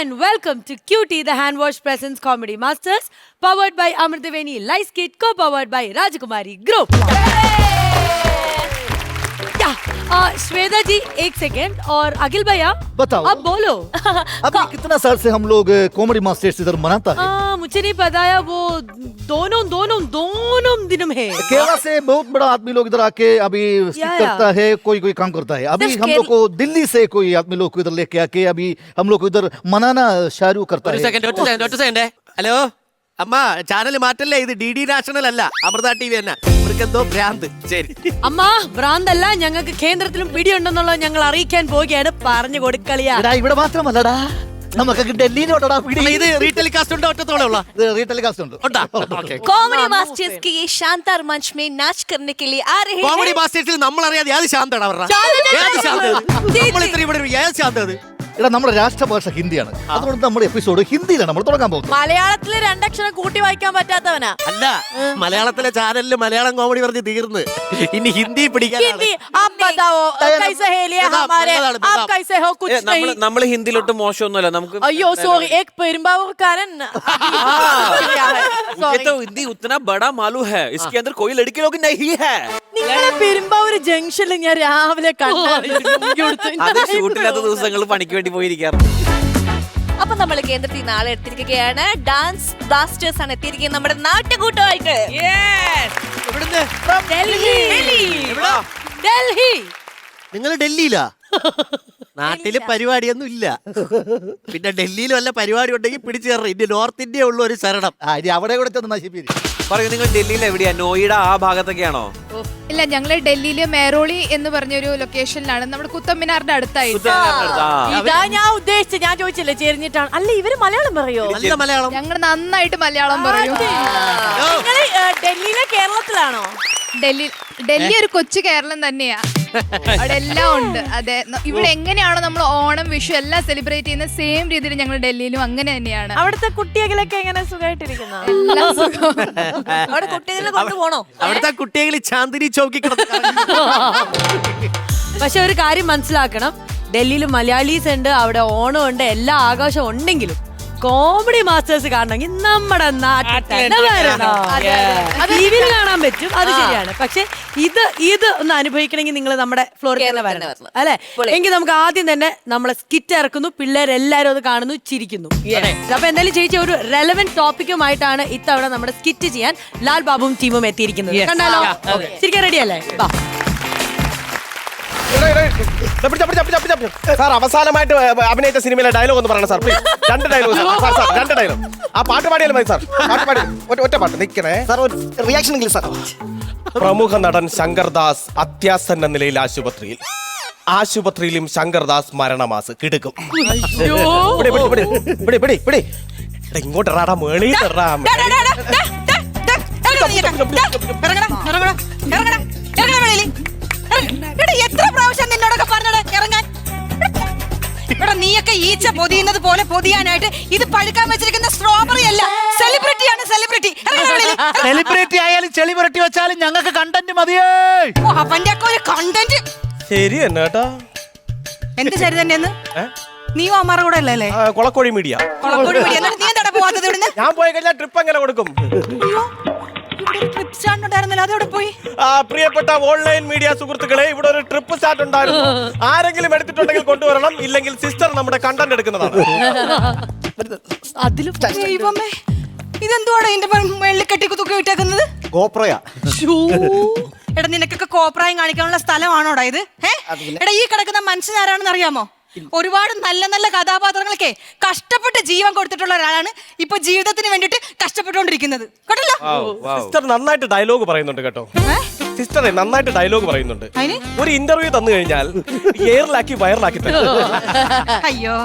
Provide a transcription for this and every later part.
and welcome to QT, the Hand Wash Presents Comedy Masters, powered by Amritaveni Light Kit, co-powered by Rajakumari Group. Shweta जी एक second और अखिल भैया बताओ अब बोलो अभी कितना साल से हम लोग कॉमेडी मास्टर्स इधर मनाता है? मुझे नहीं पता है वो दोनों दिन में है। केरला से बहुत बड़ा आदमी लोग इधर आके अभी करता है, कोई काम करता है। अभी हम लोग को दिल्ली से कोई आदमी लोग को इधर लेके आके अभी हम लोग को इधर मनाना शुरू करता है। ഹലോ അമ്മ ചാനൽ മാറ്റല്ലേ, ഇത് DD നാഷണൽ അല്ല, അമൃത TV തന്നെ. ഇവർക്കെന്തോ ഭ്രാന്ത്. ശരി അമ്മ ഭ്രാന്തല്ല, ഞങ്ങൾക്ക് കേന്ദ്രത്തിലും പിടിയുണ്ടെന്നുള്ളത് ഞങ്ങൾ അറിയിക്കാൻ പോവുകയാണ്. പറഞ്ഞു കൊടുക്കളിയാ. ഇവിടെ മാത്രമല്ലടാ, നമുക്ക് ഡൽഹിയിലോട്ടാ പിടി. ഇത് റീടെലികാസ്റ്റ് ഉണ്ടോ ഒറ്റത്തോടെ ഉള്ള റീടെലികാസ്റ്റ് ഉണ്ട്? कॉमेडी मास्टर्स के ये शानदार मंच में नाच करने के लिए आ रहे हैं। കോമഡി മാസ്റ്റേഴ്സിൽ നമ്മൾ അറിയാതെ ഏത് ശാന്താണ് അവരുടെ ഏത് ശാന്തത്? ഇവിടെ നമ്മുടെ രാഷ്ട്രഭാഷ ഹിന്ദിയാണ്, അതുകൊണ്ട് നമ്മുടെ എപ്പിസോഡ് ഹിന്ദിയിലാണ് നമ്മൾ തുടങ്ങാൻ പോകുന്നത്. മലയാളത്തില് രണ്ടക്ഷരം കൂട്ടി വായിക്കാൻ പറ്റാത്തവനാ. അല്ല, മലയാളത്തിലെ ചാനലിൽ മലയാളം കോമഡി പറഞ്ഞ് തീർന്ന് ഇനി ഹിന്ദി പിടിക്കാനാണ്. നമ്മൾ ഹിന്ദിയിലോട്ട് മോശമൊന്നുമല്ല. നമുക്ക് അയ്യോ സോറി, एक പെരുമ്പാവൂർക്കാരൻ हिंदी उतना बड़ा मालूम है, इसके अंदर कोई लड़की लोग नहीं है. നിങ്ങളെ പെരുമ്പാവൂർ ജംഗ്ഷനിൽ ഞാൻ രാവിലെ അത് ഷൂട്ടില്ലാത്ത ദിവസങ്ങൾ പണിക്ക് വേണ്ടി പോയിരിക്കാറുണ്ട്. അപ്പൊ നമ്മൾ കേന്ദ്രത്തിൽ നാളെ എത്തിയിരിക്കുകയാണ്. ഡാൻസ് ബ്ലാസ്റ്റേഴ്സ് ആണ് എത്തിയിരിക്കുന്നത് നമ്മുടെ നാട്ടുകൂട്ടമായിട്ട്. ഡൽഹി. നിങ്ങൾ ഡൽഹിയിലാ? നാട്ടില് പരിപാടിയൊന്നും ഇല്ല, പിന്നെ ഡൽഹിയിൽ വല്ല പരിപാടി ഉണ്ടെങ്കിൽ പിടിച്ചു കയറണം. ഇനി നോർത്ത് ഇന്ത്യ ഉള്ള ഒരു ശരണം. അവിടെ കൂടെ നശിപ്പിക്കും. പറയൂ, നിങ്ങൾ ഡൽഹിയിൽ എവിടെയാ? നോയിഡ ആ ഭാഗത്തൊക്കെയാണോ? ഇല്ല, ഞങ്ങള് ഡൽഹിയിലെ മെഹ്റോളി എന്ന് പറഞ്ഞൊരു ലൊക്കേഷനിലാണ്, നമ്മുടെ കുത്തബ് മിനാറിന്റെ അടുത്തായിട്ട്. ഇതാ ഞാൻ ഉദ്ദേശിച്ചത്, ഞാൻ ചോദിച്ചില്ലേ ചേർന്നിട്ടാണ്. അല്ല, ഇവര് മലയാളം പറയോ? നല്ല മലയാളം. ഞങ്ങൾ നന്നായിട്ട് മലയാളം പറയും. ഡൽഹിയിലെ കേരളത്തിലാണോ? ഡൽഹി ഒരു കൊച്ചു കേരളം തന്നെയാ, അവിടെ എല്ലാം ഉണ്ട്. അതെ, ഇവിടെ എങ്ങനെയാണോ നമ്മൾ ഓണം വിഷു എല്ലാം സെലിബ്രേറ്റ് ചെയ്യുന്ന സെയിം രീതിയിൽ ഞങ്ങൾ ഡൽഹിയിലും അങ്ങനെ തന്നെയാണ്. അവിടുത്തെ കുട്ടികളൊക്കെ എങ്ങനെ സുഖമായിട്ടിരിക്കുന്നു? എല്ലാം സുഖം. അവിടെ കുട്ടികളെ കൊണ്ടുപോണോ? അവിടുത്തെ കുട്ടികൾ ചാന്ദിനി ചൗക്കി പക്ഷെ ഒരു കാര്യം മനസ്സിലാക്കണം, ഡൽഹിയിൽ മലയാളീസ് ഉണ്ട്, അവിടെ ഓണം ഉണ്ട്, എല്ലാ ആഘോഷം ഉണ്ടെങ്കിലും കോമഡി മാസ്റ്റേഴ്സ് കാണണമെങ്കിൽ നമ്മുടെ നാട്ടിൽ തന്നെ വരണം. ടിവിയിൽ കാണാൻ പറ്റും, അത് ശരിയാണ്. പക്ഷെ ഇത് ഒന്ന് അനുഭവിക്കണമെങ്കിൽ നിങ്ങൾ നമ്മുടെ ഫ്ലോറിൽ തന്നെ വരണം, അല്ലെ? എങ്കിൽ നമുക്ക് ആദ്യം തന്നെ നമ്മളെ സ്കിറ്റ് ഇറക്കുന്നു, പിള്ളേരെല്ലാരും അത് കാണുന്നു, ചിരിക്കുന്നു. അപ്പൊ എന്തായാലും ചേച്ചി ഒരു റെലവെന്റ് ടോപ്പിക്കുമായിട്ടാണ് ഇത്തവണ നമ്മുടെ സ്കിറ്റ് ചെയ്യാൻ ലാൽ ബാബുവും ടീമും എത്തിയിരിക്കുന്നത്. കണ്ടാലോ? ശരിക്കും റെഡി അല്ലേ? സാർ, അവസാനമായിട്ട് അഭിനയിച്ച സിനിമയിലെ ഡയലോഗ് ഒന്ന് പറയണം സാർ, പ്ലീസ്. രണ്ട് ഡയലോഗ് സാർ, രണ്ട് ഡയലോഗ്. ആ പാട്ട് പാടിയാലും മതി സാർ, പാട്ട് പാടി ഒറ്റ പാട്ട് നിൽക്കണേ സാർ. ഒരു റിയാക്ഷൻ ഇല്ല സാർ. പ്രമുഖ നടൻ ശങ്കർദാസ് അത്യാസന്ന നിലയിൽ ആശുപത്രിയിലും ശങ്കർദാസ് മരണമാസ് കിടക്കും. ഇങ്ങോട്ടാ മേളി എത്ര പ്രാവശ്യം നിന്നോടൊക്കെ പറഞ്ഞത് ഇറങ്ങാൻ? നീയൊക്കെ ഈച്ച പൊതിയുന്നത് പോലെ പൊതിയാനായിട്ട് ഇത് പഴുക്കാൻ വെച്ചിരിക്കുന്ന സ്ട്രോബെറി അല്ല, സെലിബ്രിറ്റിയാണ്. സെലിബ്രിറ്റി ആയാലും സെലിബ്രിറ്റി വെച്ചാലും ഞങ്ങൾക്ക് കണ്ടന്റ് മതിയേ. അവന്റെ ഒക്കെ ഒരു കണ്ടന്റ് ശരി തന്നെ കേട്ടാ. എന്ത് ശരി തന്നെയെന്ന്? നീയും അമ്മാറ കൂടെ അല്ലേ? കൊളക്കോഴി മീഡിയ. നീ എന്താ പോവാത്തത് ഇവിടുന്ന്? ഞാൻ പോയി കഴിഞ്ഞാൽ ട്രിപ്പ് എങ്ങനെ കൊടുക്കും? ട്രിപ്പ് സ്റ്റാർട്ട് ഉണ്ടായിരുന്നല്ലോ, അതെവിടെ പോയി? പ്രിയപ്പെട്ട ഓൺലൈൻ മീഡിയ സുഹൃത്തുക്കളെ, ഇവിടെ ഒരു ട്രിപ്പ് സ്റ്റാർട്ട് ഉണ്ടായിരുന്നു. ആരെങ്കിലും എടുത്തിട്ടുണ്ടെങ്കിൽ കൊണ്ടുവരണം, ഇല്ലെങ്കിൽ സിസ്റ്റർ നമ്മുടെ കണ്ടന്റ് എടുക്കുന്നതാണ്. ദൈവമേ, ഇതെന്തുവാടാ ഇതിന്റെ വെള്ളി കെട്ടി തൂക്കി വിട്ടേക്കുന്നത്? കോപ്രയാ. എടാ, നിനക്കൊക്കെ കോപ്രായം കാണിക്കാനുള്ള സ്ഥലമാണോടാ ഇത്? എടാ, ഈ കിടക്കുന്ന മനുഷ്യനാരാണെന്ന് അറിയാമോ? ഒരുപാട് നല്ല നല്ല കഥാപാത്രങ്ങളൊക്കെ കഷ്ടപ്പെട്ട് ജീവൻ കൊടുത്തിട്ടുള്ള ഒരാളാണ് ഇപ്പൊ ജീവിതത്തിന് വേണ്ടിട്ട് കഷ്ടപ്പെട്ടുകൊണ്ടിരിക്കുന്നത്. കേട്ടല്ലോ? സിസ്റ്റർ നന്നായിട്ട് ഡയലോഗ് പറയുന്നുണ്ട് കേട്ടോ. സിസ്റ്ററെ നന്നായിട്ട് ഡയലോഗ് പറയുന്നുണ്ട്. ഒരു ഇന്റർവ്യൂ തന്നു കഴിഞ്ഞാൽ എയറിലാക്കി വയറിലാക്കി തരും. അയ്യോ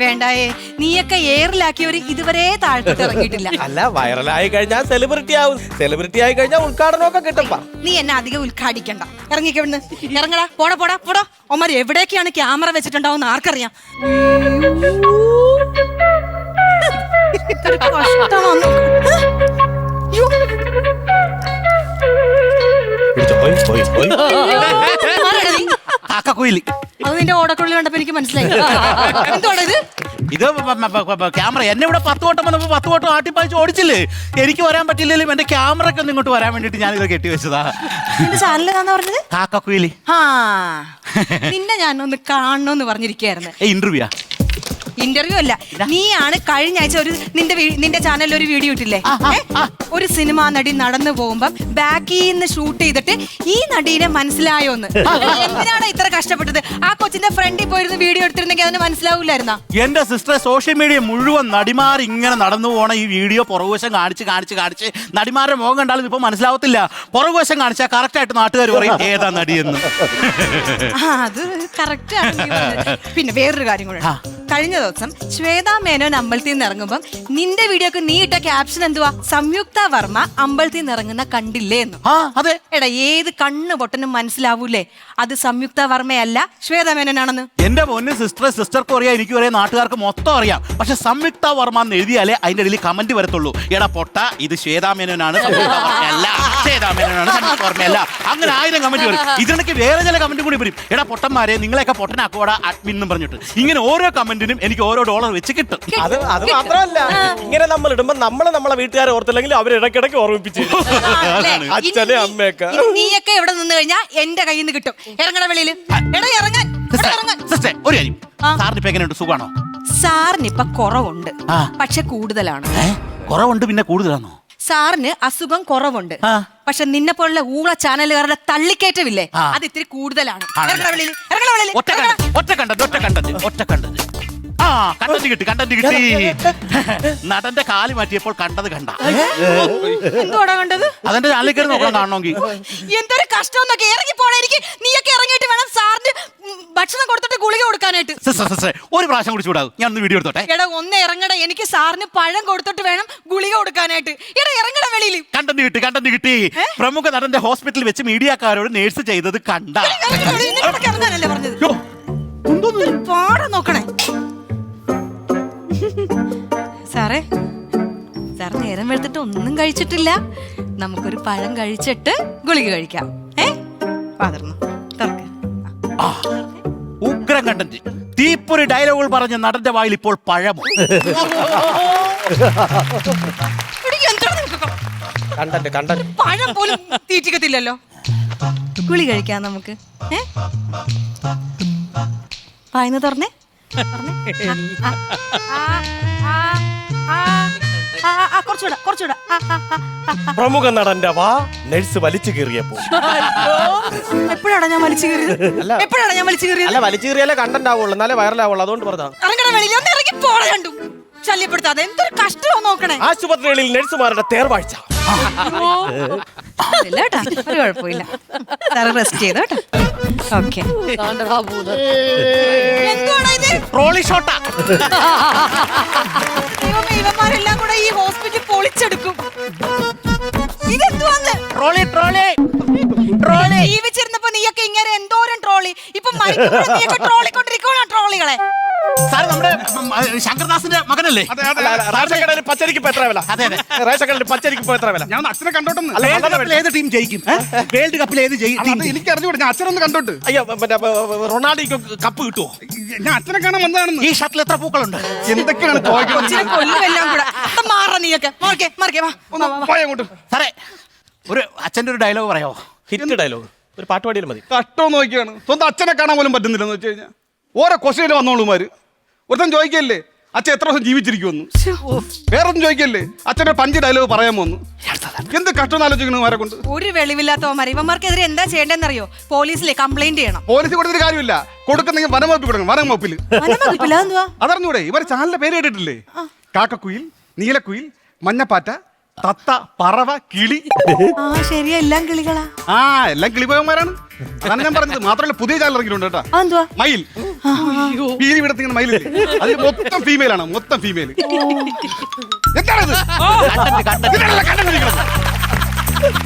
വേണ്ടായേ, നീയൊക്കെ എയറിലാക്കിയവര് ഇതുവരെ താഴ്ത്തിട്ട് ഇറങ്ങിയിട്ടില്ല. അല്ല, വൈറലായി കഴിഞ്ഞാൽ സെലിബ്രിറ്റി ആവും. സെലിബ്രിറ്റി ആയി കഴിഞ്ഞാൽ ഉദ്ഘാടനമൊക്കെ കിട്ടും. നീ എന്നെ അധികം ഉദ്ഘാടിക്കണ്ട, ഇറങ്ങിക്കവിടുന്ന്. ഇറങ്ങടാ, പോടാ. ഒമാർ എവിടേക്കാണ് ക്യാമറ വെച്ചിട്ടുണ്ടാവും ആർക്കറിയാം. കാക്കക്കുയില് അത് നിന്റെ ഓടക്കുള്ളിൽ കണ്ടപ്പോ എനിക്ക് മനസ്സിലായി. എന്തോടാ ഇത്? ഇത് ക്യാമറ എന്നെ ഇവിടെ 10 വട്ടം വന്നപ്പോ 10 വട്ടം ആട്ടിപ്പായിച്ച് ഓടിച്ചില്ലേ. എനിക്ക് വരാൻ പറ്റില്ലെങ്കിലും എന്റെ ക്യാമറയ്ക്ക് ഒന്ന് ഇങ്ങോട്ട് വരാൻ വേണ്ടിട്ട് ഞാൻ ഇത് കെട്ടിവെച്ചതാ. ചാനലെന്നാ പറഞ്ഞത്? കാക്കക്കുയിലി. ആ നിന്നെ ഞാനൊന്ന് കാണണമെന്ന് പറഞ്ഞിരിക്കുകയായിരുന്നു. ഇന്റർവ്യൂ ഇന്റർവ്യൂ അല്ല, നീയാണ് കഴിഞ്ഞ ആഴ്ച നിന്റെ ചാനലിൽ ഒരു വീഡിയോ ഇട്ടില്ലേ? ഒരു സിനിമാ നടി നടന്നു പോകുമ്പോ ബാക്കിൽ നിന്ന് ഷൂട്ട് ചെയ്തിട്ട് ഈ നടീനെ മനസ്സിലായോന്ന്. എന്തിനാണ് ഇത്ര കഷ്ടപ്പെട്ടത്? ആ കൊച്ചിന്റെ ഫ്രണ്ടിൽ പോയിരുന്ന് വീഡിയോ എടുത്തിരുന്നെങ്കിൽ അതിന് മനസ്സിലാവൂലായിരുന്നാ? എന്റെ സിസ്റ്റർ സോഷ്യൽ മീഡിയ മുഴുവൻ നടിമാർ ഇങ്ങനെ നടന്നു പോണ ഈ വീഡിയോ പുറകുവശം കാണിച്ച് നടിമാരുടെ മുഖം കണ്ടാലും ഇപ്പൊ മനസ്സിലാവത്തില്ല. പുറകുവശം കാണിച്ചാൽ കറക്റ്റ് ആയിട്ട് നാട്ടുകാർ പറയും ഏതാ നടിയെന്ന്. അത് കറക്റ്റ് ആണ്. പിന്നെ വേറൊരു കാര്യം കൂടെ, കഴിഞ്ഞ ദിവസം ശ്വേതാ മേനോൻ അമ്പലത്തിൽ നിന്ന് ഇറങ്ങുമ്പം നിന്റെ വീഡിയോക്ക് നീ ഇട്ട ക്യാപ്ഷൻ എന്തുവാ? സംയുക്ത വർമ്മ അമ്പലത്തിൽ നിന്ന് ഇറങ്ങുന്ന കണ്ടില്ലേ എന്ന്. അതെ എടാ, ഏത് കണ്ണ് പൊട്ടനും മനസ്സിലാവൂലേ അത് സംയുക്ത വർമ്മയല്ല ശ്വേതാ മേനോനാണെന്ന്? എന്റെ പൊന്ന് സിസ്റ്റർക്ക് അറിയാം, എനിക്കും അറിയാം, നാട്ടുകാർക്ക് മൊത്തം അറിയാം. പക്ഷെ സംയുക്ത വർമ്മ എന്ന് എഴുതിയാലേ അതിന്റെ ഇടയിൽ കമന്റ് വരത്തുള്ളൂ. എടാ പൊട്ട, ഇത് ശ്വേതാ മേനോനാണ്, സംയുക്ത വർമ്മയല്ല. ശ്വേതാ മേനോനാണ്, സംയുക്ത വർമ്മയല്ല. അങ്ങനെ 1000 കമന്റ് വരും. ഇതിനിടയ്ക്ക് വേറെ ചില കമന്റ് കൂടി വരും. എടാ പൊട്ടന്മാരെ, നിങ്ങളെയൊക്കെ പൊട്ടനാക്കോടാ അഡ്മിൻ എന്നും പറഞ്ഞിട്ട്. ഇങ്ങനെ ഓരോ കമന്റിനും എനിക്ക് ഓരോ $1 വെച്ച് കിട്ടും. അത് മാത്രമല്ല, ഇങ്ങനെ നമ്മൾ ഇടുമ്പോ നമ്മളെ വീട്ടുകാരെ ഓർത്തില്ലെങ്കിൽ അവർ ഇടയ്ക്കിടയ്ക്ക് ഓർമ്മിപ്പിച്ചു അച്ഛനെ അമ്മയൊക്കെ. നീയൊക്കെ ഇവിടെ നിന്ന് കഴിഞ്ഞാൽ എന്റെ കയ്യിൽ നിന്ന് കിട്ടും. ഇറങ്ങണ വെളിയില്. എടാ ഇറങ്ങാൻ. സിസ്റ്റർ ഒരു കാര്യം, സാറിന് ഇപ്പൊ എങ്ങനെയുണ്ട്? സുഖാണോ? സാറിന് ഇപ്പൊ കുറവുണ്ട്, പക്ഷെ കൂടുതലാണ്. കുറവുണ്ട് പിന്നെ കൂടുതലാണോ? സാറിന് അസുഖം കുറവുണ്ട്, പക്ഷെ നിന്നെ പോലുള്ള ഊള ചാനലുകാരുടെ തള്ളിക്കയറ്റമില്ലേ, അത് ഇത്തിരി കൂടുതലാണ്. ഒറ്റ കണ്ടത് ആ കണ്ടന്റ് കിട്ടി. നടന്റെ കാല് മാറ്റിയപ്പോൾ കണ്ടത് കണ്ട. എന്തുവാടാ കണ്ടത്? അതെന്റെ ചാനലിൽ കയറി നോക്കണം കാണണമെങ്കിൽ. എന്തൊരു കഷ്ടം നോക്കി ഇറങ്ങി പോണേ. എനിക്ക് നീയൊക്കെ ഇറങ്ങിയിട്ട് വേണം സാറിന് ഭക്ഷണം കൊടുത്തിട്ട് ഗുളിക കൊടുക്കാനായിട്ട്. ഒരു പ്രാവശ്യം കുടിച്ചു വിടാവും. ഞാൻ ഒന്ന് വീഡിയോ എടുത്തോട്ടെ. എടാ ഒന്ന് ഇറങ്ങട, എനിക്ക് സാറിന് പഴം കൊടുത്തിട്ട് വേണം ഗുളിക കൊടുക്കാനായിട്ട്. എടാ ഇറങ്ങട വെളിയിൽ. കണ്ടന്റ് കിട്ടി. പ്രമുഖ നടന്റെ ഹോസ്പിറ്റലിൽ വെച്ച് മീഡിയക്കാരോട് നേഴ്സ് ചെയ്തത് കണ്ട. ഇറങ്ങാനല്ലേ പറഞ്ഞത്? പാടം നോക്കണേ സാറേ. സാർ നേരം വെളുത്തിട്ട് ഒന്നും കഴിച്ചിട്ടില്ല. നമുക്കൊരു പഴം കഴിച്ചിട്ട് ഗുളിക കഴിക്കാം. പകർന്നു തുറക്ക്. ഉഗ്രം കണ്ടന്റ്. തീപ്പൊരി ഡയലോഗുകൾ പറഞ്ഞ നടന്റെ വായിൽ ഇപ്പോൾ പഴമോ? പഴം പോലും തീറ്റിക്കത്തില്ലല്ലോ. ഗുളി കഴിക്കാം നമുക്ക്. വായന തുറന്നേ. കുറച്ചുകൂടെ. പ്രമുഖ നടന്റെ വാ നഴ്സ് വലിച്ചു കീറിയപ്പോ. എപ്പോഴാണ് ഞാൻ വലിച്ചു കീറിയത്? അല്ല, വലിച്ചു കീറിയാലേ കണ്ടന്റ് ആവുള്ളൂ, എന്നാലേ വൈറലാവുള്ളൂ. അതുകൊണ്ട് പറഞ്ഞാ ഇറങ്ങി പോണ കണ്ടു. ശല്യപ്പെടുത്താതെ. എന്തൊരു കഷ്ടമോ നോക്കണേ. ആശുപത്രികളിൽ നഴ്സുമാരുടെ തേർവാഴ്ച. ഒരു കുഴപ്പമില്ല. സാറ് റെസ്റ്റ് ചെയ്തോ കേട്ടോ. ഓക്കെ. ഇവന്മാരെല്ലാം കൂടെ ഈ ഹോസ്പിറ്റൽ പൊളിച്ചെടുക്കും. ഇതെന്തുവാന്ന്? ജീവിച്ചിരുന്നപ്പോ നീയൊക്കെ ഇങ്ങനെ എന്തോരം ട്രോളി. ഇപ്പൊ ട്രോളിക്കൊണ്ടിരിക്കണോ ട്രോളികളെ? സാർ നമ്മുടെ ശങ്കർദാസിന്റെ മകനല്ലേ? റേഷൻ കടയിൽ പച്ചരിക്ക് ഇപ്പൊ എത്ര വില? റേഷൻ കടയിൽ പച്ചരിക്ക് ഇപ്പൊ എത്ര വില? ഞാൻ അച്ഛനെ കണ്ടോട്ടെന്ന്. വേൾഡ് കപ്പിൽ ഏത് ടീം ജയിക്കും? വേൾഡ് കപ്പിൽ ഏത് ടീം? എനിക്ക് അറിഞ്ഞൂടെ, ഞാൻ അച്ഛനൊന്ന് കണ്ടോട്ട്. അയ്യോ, റൊണാൾഡോയ്ക്ക് കപ്പ് കിട്ടുമോ? ഞാൻ അച്ഛനെ കാണാൻ വന്നതാണെന്ന്. ഈ ഷട്ടിൽ എത്ര പൂക്കളുണ്ട്? എന്തൊക്കെയാണ് കൊല്ലുമെല്ലാം കൂടെ. മാറാ നീയൊക്കെ. പോയങ്ങോട്ട്. സാറേ, ഒരു അച്ഛന്റെ ഒരു ഡയലോഗ് പറയാമോ? ഹിറ്റ് ഡയലോഗ് ഒരു പാട്ട് പാടിയാലും മതി. കഷ്ടം നോക്കിയാണ്. സ്വന്തം അച്ഛനെ കാണാൻ പോലും പറ്റുന്നില്ലെന്ന് വെച്ച് കഴിഞ്ഞാൽ ഓരോ ക്വസ്റ്റ്യൻ വന്നോളുമാര്. ഒരുത്തൻ ചോദിക്കല്ലേ അച്ഛൻ എത്ര ദിവസം ജീവിച്ചിരിക്കുമെന്ന്. വേറൊന്നും ചോദിക്കല്ലേ അച്ഛൻ്റെ 5 ഡയലോഗ് പറയാമോന്ന്. എന്ത് കഷ്ടം ആലോചിക്കണമാരെ കൊണ്ട്. ഒരു വെളിവില്ലാത്തവന്മാർ. ഇവന്മാർക്കെതിരെ എന്താ ചെയ്യേണ്ടെന്നറിയോ? പോലീസിലെ കംപ്ലൈന്റ് ചെയ്യണം. പോലീസ് കൊടുത്തിട്ട് കാര്യമില്ല. കൊടുക്കുന്നെങ്കിൽ വനംവകുപ്പിൽ കൊടുക്കണം. വനംവകുപ്പിൽ അതറിഞ്ഞൂടെ? ഇവരെ ചാനലിന്റെ പേര് കേട്ടിട്ടില്ലേ? കാക്കക്കുയിൽ, നീലക്കുയിൽ, മഞ്ഞപ്പാറ്റ, തത്ത, പറവ, കിളി. ശരിയാ, എല്ലാം കിളികളാ. എല്ലാം കിളിപോയന്മാരാണ്. അതാണ് ഞാൻ പറഞ്ഞത്. മാത്രമല്ല പുതിയ ചാനൽ ഇറങ്ങിയിട്ടുണ്ട് കേട്ടോ. മയിൽ പീലി വിടത്തിങ്ങനെ മയിലില്ലേ, അതിൽ മൊത്തം ഫീമെയിൽ ആണ്. മൊത്തം ഫീമെയിൽ. എന്താണത്?